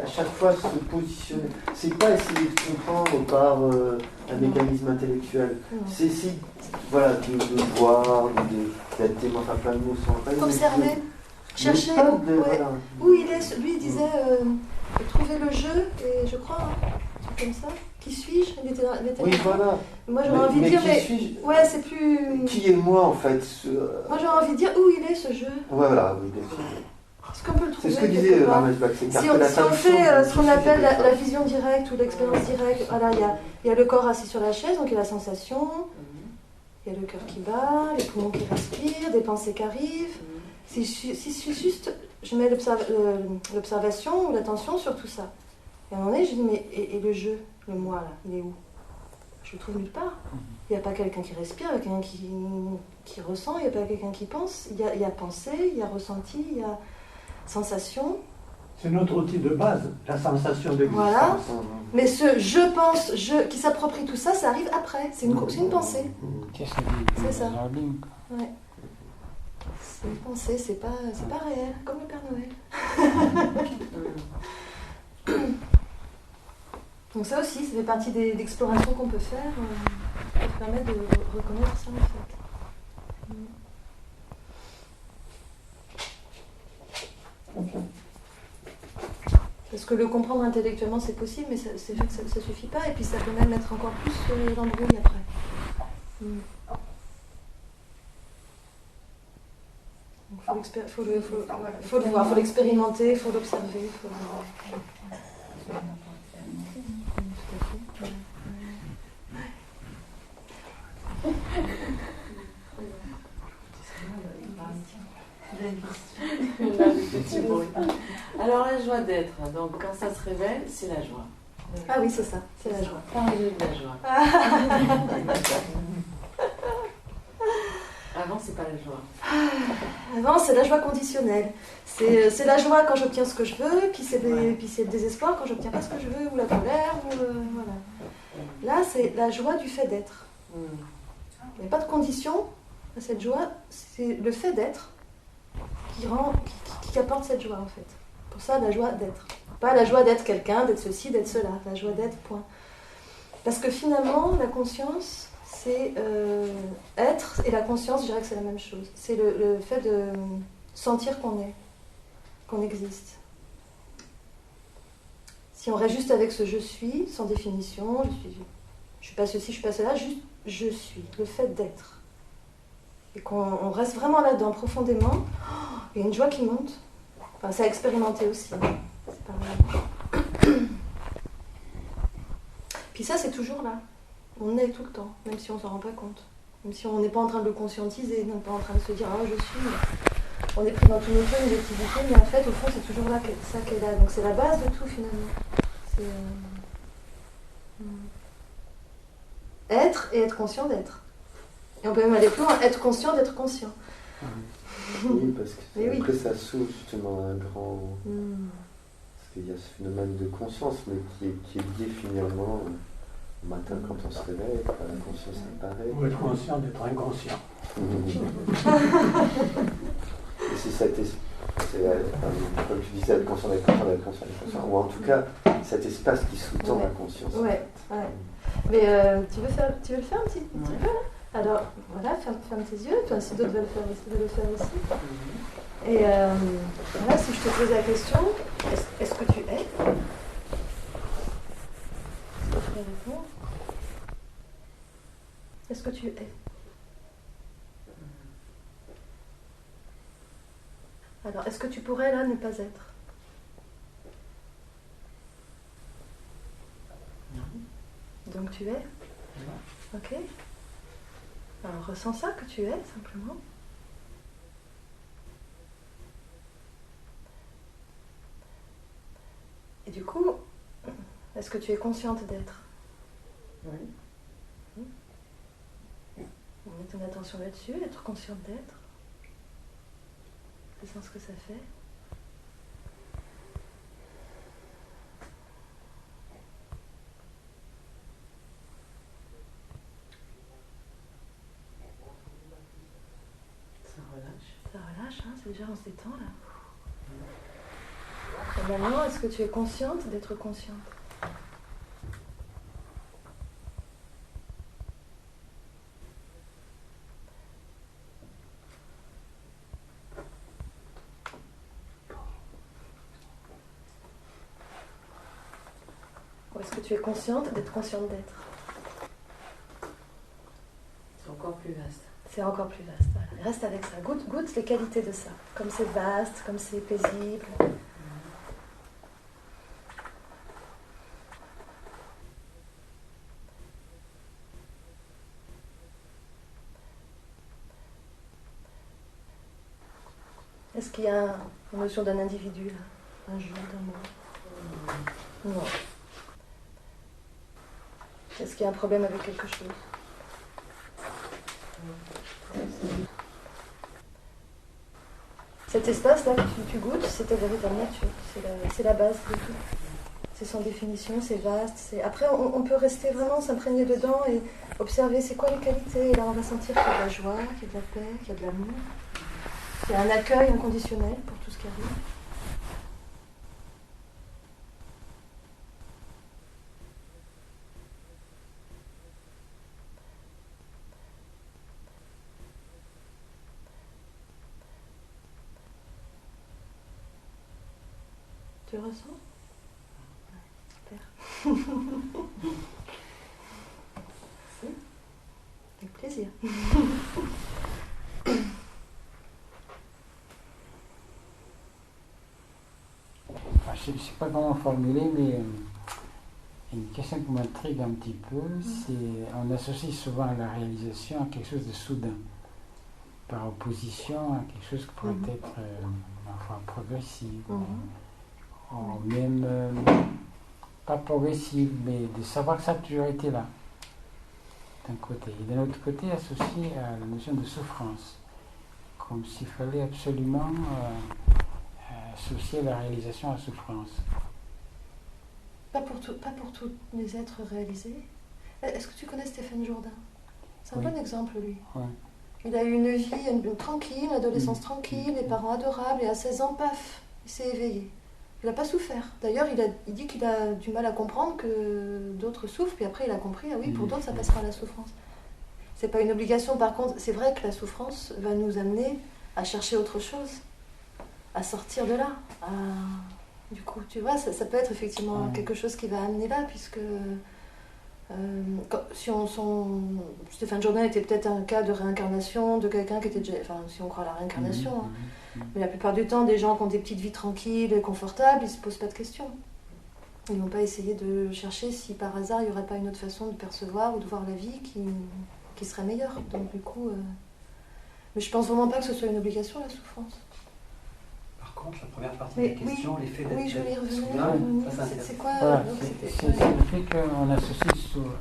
à chaque fois se positionne. C'est pas essayer de comprendre par un mécanisme intellectuel. C'est essayer de voir, d'être témoin, enfin plein de mots sans observer, chercher où il est. Lui il disait trouver le jeu, et je crois, comme ça. Qui suis-je? Oui, voilà. Moi j'aurais envie de dire, ouais, c'est plus. Qui est moi en fait? Moi j'aurais envie de dire où il est ce jeu. Voilà, oui, est-ce qu'on peut le trouver? C'est ce que disait Ramesh Bach. Si on fait ce qu'on appelle la vision directe ou l'expérience directe, voilà, il y a le corps assis sur la chaise, donc il y a la sensation, il y a le cœur qui bat, les poumons qui respirent, des pensées qui arrivent. Si je mets l'observation ou l'attention sur tout ça. Et à un moment donné, je dis, mais et le jeu, le moi, là, il est où? Je le trouve nulle part. Il n'y a pas quelqu'un qui respire, il y a quelqu'un qui ressent, il n'y a pas quelqu'un qui pense. Il y a pensée, il y a ressenti, il y a sensation. C'est notre outil de base, la sensation d'existence. Voilà. Mais ce je pense, qui s'approprie tout ça, ça arrive après. C'est une pensée. C'est ça. Ouais. C'est une pensée, c'est pas réel, comme le Père Noël. Donc ça aussi, ça fait partie des explorations qu'on peut faire pour permettre de reconnaître ça en fait. Parce que le comprendre intellectuellement c'est possible, mais ça suffit pas, et puis ça peut même mettre encore plus l'embrouille après. Donc faut le voir, faut l'expérimenter, faut l'observer, Alors la joie d'être, donc quand ça se révèle, c'est la joie. Ah oui, c'est ça, c'est la joie. Parlez-nous de la joie. Avant, c'est pas la joie. Avant, c'est la joie conditionnelle. C'est la joie quand j'obtiens ce que je veux, puis c'est le désespoir quand j'obtiens pas ce que je veux, ou la colère, voilà. Là, c'est la joie du fait d'être. Il n'y a pas de condition à cette joie, c'est le fait d'être qui apporte cette joie en fait. Pour ça, la joie d'être. Pas la joie d'être quelqu'un, d'être ceci, d'être cela. La joie d'être, point. Parce que finalement, la conscience, c'est être, et la conscience, je dirais que c'est la même chose. C'est le fait de sentir qu'on est, qu'on existe. Si on reste juste avec ce « je suis », sans définition, je suis pas ceci, je suis pas cela, juste « je suis », le fait d'être. Et qu'on reste vraiment là-dedans, profondément, il y a une joie qui monte. Enfin, c'est à expérimenter aussi. C'est pareil. Puis ça, c'est toujours là. On est tout le temps, même si on ne s'en rend pas compte. Même si on n'est pas en train de le conscientiser, on n'est pas en train de se dire « ah, je suis ». On est pris dans tout notre jeu, une activité, mais en fait, au fond, c'est toujours là, ça qui est là. Donc c'est la base de tout, finalement. C'est être et être conscient d'être. Et on peut même aller plus loin, être conscient d'être conscient. Oui, parce que après ça s'ouvre justement un grand... Parce qu'il y a ce phénomène de conscience, mais qui est lié finalement au matin quand on se réveille, quand la conscience apparaît. Ou être conscient d'être inconscient. Et c'est cet comme tu disais, être conscient d'être conscient d'être conscient d'être conscient, ou en tout cas cet espace qui sous-tend la conscience. Ouais. Mais tu veux le faire un petit peu là? Alors voilà, ferme tes yeux, enfin, si d'autres veulent le faire aussi. Et voilà, si je te pose la question, est-ce que tu es? Est-ce que tu es? Alors, est-ce que tu pourrais là ne pas être? Non. Donc tu es? Non. Ok. Alors ressens ça que tu es, simplement. Et du coup, est-ce que tu es consciente d'être? Oui. On met ton attention là-dessus, être consciente d'être. Tu sens ce que ça fait? Ça relâche. Ça relâche, hein, c'est déjà on se détend là. Et maintenant, est-ce que tu es consciente d'être consciente? Ou est-ce que tu es consciente d'être consciente d'être? C'est encore plus vaste. C'est encore plus vaste. Voilà. Reste avec ça. Goûte les qualités de ça. Comme c'est vaste, comme c'est paisible. Est-ce qu'il y a une notion d'un individu là? Un jeu, d'un mot? Non. Est-ce qu'il y a un problème avec quelque chose? Cet espace-là que tu goûtes, c'est ta véritable nature. C'est la base de tout. C'est sans définition, c'est vaste. Après, on peut rester vraiment s'imprégner dedans et observer c'est quoi les qualités. Et là, on va sentir qu'il y a de la joie, qu'il y a de la paix, qu'il y a de l'amour. Il y a un accueil inconditionnel pour tout ce qui arrive. Tu le ressens? Super. Merci. Avec plaisir. Je ne sais pas comment formuler, mais une question qui m'intrigue un petit peu, c'est on associe souvent la réalisation à quelque chose de soudain, par opposition à quelque chose qui pourrait être enfin, progressif, ou même pas progressif, mais de savoir que ça a toujours été là, d'un côté. Et d'un autre côté, associé à la notion de souffrance, comme s'il fallait absolument associer la réalisation à la souffrance. Pas pour tous les êtres réalisés. Est-ce que tu connais Stéphane Jourdain? C'est un bon exemple, lui. Oui. Il a eu une vie tranquille, une adolescence tranquille, les parents adorables, et à 16 ans, paf, il s'est éveillé. Il n'a pas souffert. D'ailleurs, il dit qu'il a du mal à comprendre que d'autres souffrent, puis après il a compris, ah oui, pour d'autres ça passe par la souffrance. C'est pas une obligation, par contre, c'est vrai que la souffrance va nous amener à chercher autre chose, à sortir de là. Du coup, tu vois, ça peut être effectivement quelque chose qui va amener là, puisque Stéphane Jourdain était peut-être un cas de réincarnation de quelqu'un qui était déjà... Enfin, si on croit à la réincarnation. Mais la plupart du temps, des gens qui ont des petites vies tranquilles et confortables, ils ne se posent pas de questions. Ils ne vont pas essayer de chercher si par hasard, il n'y aurait pas une autre façon de percevoir ou de voir la vie qui serait meilleure. Donc du coup... Mais je pense vraiment pas que ce soit une obligation, la souffrance. Par contre, la première partie de la question, l'effet d'être... Oui, je vais y revenir. C'est quoi c'est le fait qu'on associe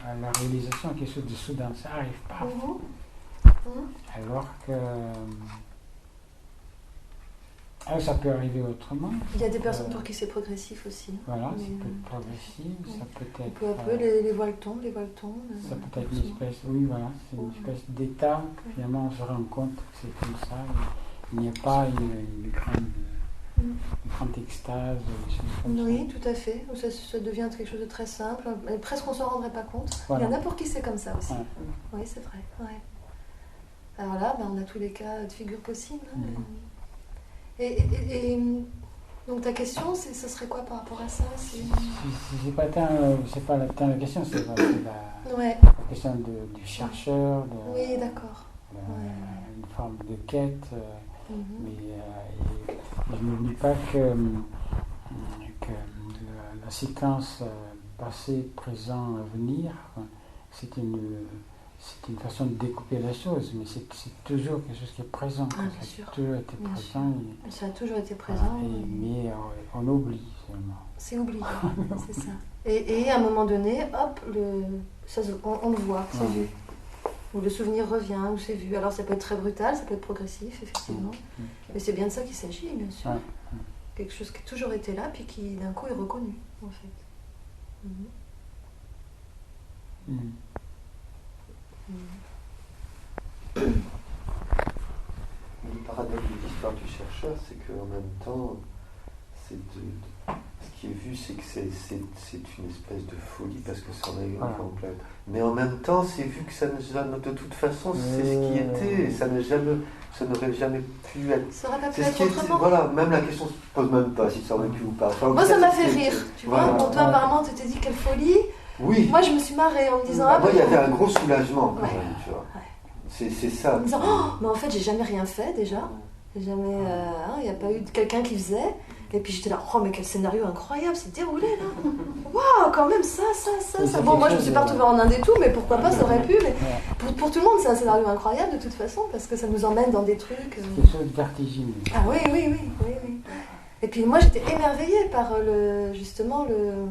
à la réalisation quelque chose de soudain. Ça n'arrive pas. Alors que... ça peut arriver autrement. Il y a des personnes pour qui c'est progressif aussi. Voilà, ça peut être progressif, ça peut être... Peu à peu, les voiles tombent, Ça peut être une espèce, c'est une espèce d'état. Finalement, on se rend compte que c'est comme ça. Il n'y a pas une grande extase, des choses comme ça. Oui, tout à fait. Ça devient quelque chose de très simple. Presque on ne s'en rendrait pas compte. Voilà. Il y en a pour qui c'est comme ça aussi. Oui, c'est vrai. Alors là, on a tous les cas de figure possibles. Et donc ta question, ce serait quoi par rapport à ça? C'est pas tant la question, c'est la question du chercheur, oui, d'accord. Une forme de quête. Mais je n'oublie pas que la séquence passé, présent, avenir, c'est une façon de découper la chose, mais c'est toujours quelque chose qui est présent. Ça a toujours été présent. Ça a toujours été présent. Mais on oublie seulement. C'est oublié, c'est ça. Et à un moment donné, hop, on le voit, c'est vu. Ou le souvenir revient, ou c'est vu. Alors ça peut être très brutal, ça peut être progressif, effectivement. Mais c'est bien de ça qu'il s'agit, bien sûr. Quelque chose qui a toujours été là, puis qui d'un coup est reconnu, en fait. Le paradoxe de l'histoire du chercheur, c'est qu'en même temps, ce qui est vu, c'est que c'est une espèce de folie, parce que c'en est une complète. Mais en même temps, c'est vu que ça ne jamais, de toute façon, c'est ce qui était, ça n'aurait jamais pu être. Ça aurait pas pu être autrement. Voilà, même la question ne se pose même pas si ça aurait pu ou pas. Enfin, moi, ça m'a fait rire. Tu vois, pour toi, apparemment, tu t'es dit quelle folie. Oui. Moi, je me suis marrée en me disant. Moi, il y avait un gros soulagement quand même, tu vois. C'est ça. En me disant, mais en fait, j'ai jamais rien fait déjà. J'ai jamais. Il n'y a pas eu quelqu'un qui faisait. Et puis j'étais là, mais quel scénario incroyable, c'est déroulé là. Waouh, quand même, ça. Bon, moi je me suis pas retrouvée en Inde et tout, mais pourquoi pas, ça aurait pu. Mais pour tout le monde, c'est un scénario incroyable de toute façon, parce que ça nous emmène dans des trucs. Quelque chose de vertigineux. Ah oui. Et puis moi j'étais émerveillée par justement le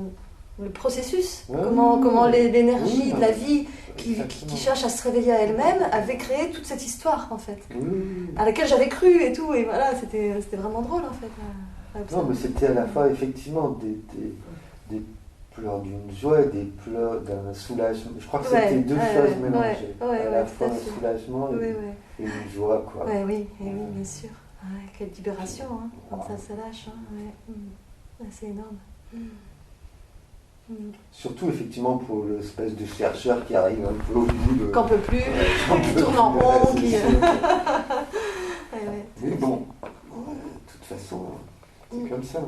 processus, comment l'énergie de la vie qui cherche à se réveiller à elle-même avait créé toute cette histoire en fait, à laquelle j'avais cru et tout, et voilà, c'était vraiment drôle en fait. Non, mais c'était à la fois effectivement des pleurs d'une joie et des pleurs d'un soulagement. Je crois que c'était deux choses mélangées. À la fois un soulagement et une joie, quoi. Oui, bien sûr. Quelle libération, quand ça se lâche. C'est énorme. Surtout effectivement pour l'espèce de chercheur qui arrive un peu au bout. Qu'on peut plus, qui tourne en rond. Mais bon, de toute façon. C'est comme ça.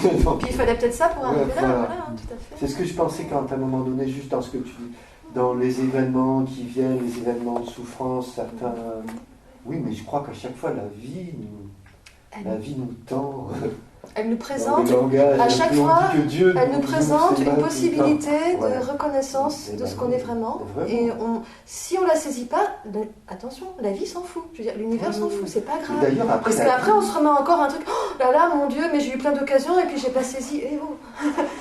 Puis il fallait peut-être ça pour arriver là, voilà, tout à fait. C'est ce que je pensais quand à un moment donné, juste dans ce que tu dis, dans les événements qui viennent, les événements de souffrance, certains... Oui, mais je crois qu'à chaque fois, la vie nous tend... Elle nous présente, à chaque fois, elle nous présente une possibilité de reconnaissance de ce qu'on est vraiment. Et si on ne la saisit pas, attention, la vie s'en fout. Je veux dire, l'univers s'en fout, c'est pas grave. Parce qu'après, on se remet encore un truc, oh là, mon Dieu, mais j'ai eu plein d'occasions et puis j'ai pas saisi.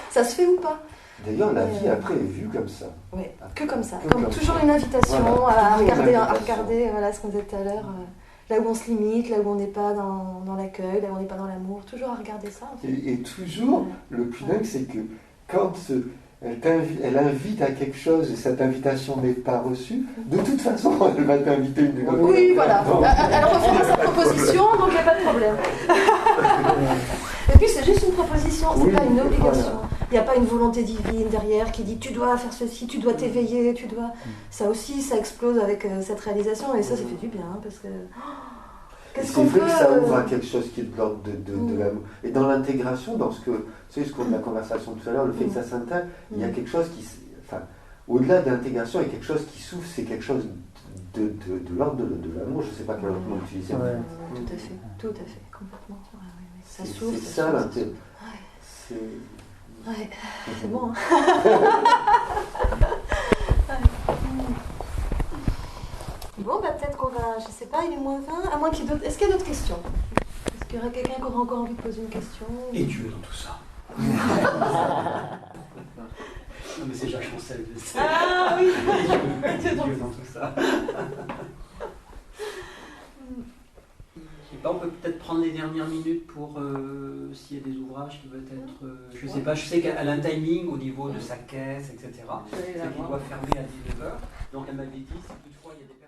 Ça se fait ou pas? D'ailleurs, la vie après est vue comme ça. Oui, que comme ça. Comme toujours une invitation à regarder voilà, ce qu'on disait tout à l'heure. Là où on se limite, là où on n'est pas dans l'accueil, là où on n'est pas dans l'amour, toujours à regarder ça. En fait. Et toujours, le plus dingue, c'est que quand elle invite à quelque chose et cette invitation n'est pas reçue, de toute façon, elle va t'inviter une nouvelle fois. Oui, voilà. Elle refera sa proposition, donc il n'y a pas de problème. Et puis c'est juste une proposition, une volonté divine derrière qui dit tu dois faire ceci, tu dois t'éveiller, tu dois... Ça aussi, ça explose avec cette réalisation et ça fait du bien parce que... Qu'est-ce qu'on peut... ça ouvre à quelque chose qui est de l'ordre de l'amour. Et dans l'intégration, dans ce que... Tu sais, ce qu'on a la conversation tout à l'heure, le fait que ça s'intègre, il y a quelque chose qui... Enfin, au-delà de l'intégration, il y a quelque chose qui s'ouvre, c'est quelque chose de l'ordre de l'amour. Je ne sais pas quel autre mot utiliser. Tout à fait, complètement. Ça s'ouvre. C'est ça l'intérêt. C'est bon. Hein. Bon, peut-être qu'on va, je sais pas, il est moins 20, à moins qu'il y ait d'autres... Est-ce qu'il y a d'autres questions? Est-ce qu'il y aurait quelqu'un qui aurait encore envie de poser une question? Et Dieu dans tout ça. Non mais c'est Jacques Chancel. Ah oui. Et Dieu dans tout ça. Je sais pas, on peut peut-être prendre les dernières minutes pour s'il y a des ouvrages qui veulent être... je sais pas, je sais qu'elle a un timing au niveau de sa caisse, etc. C'est qu'il doit fermer à 19h. Donc elle m'avait dit, si toutefois il y a des...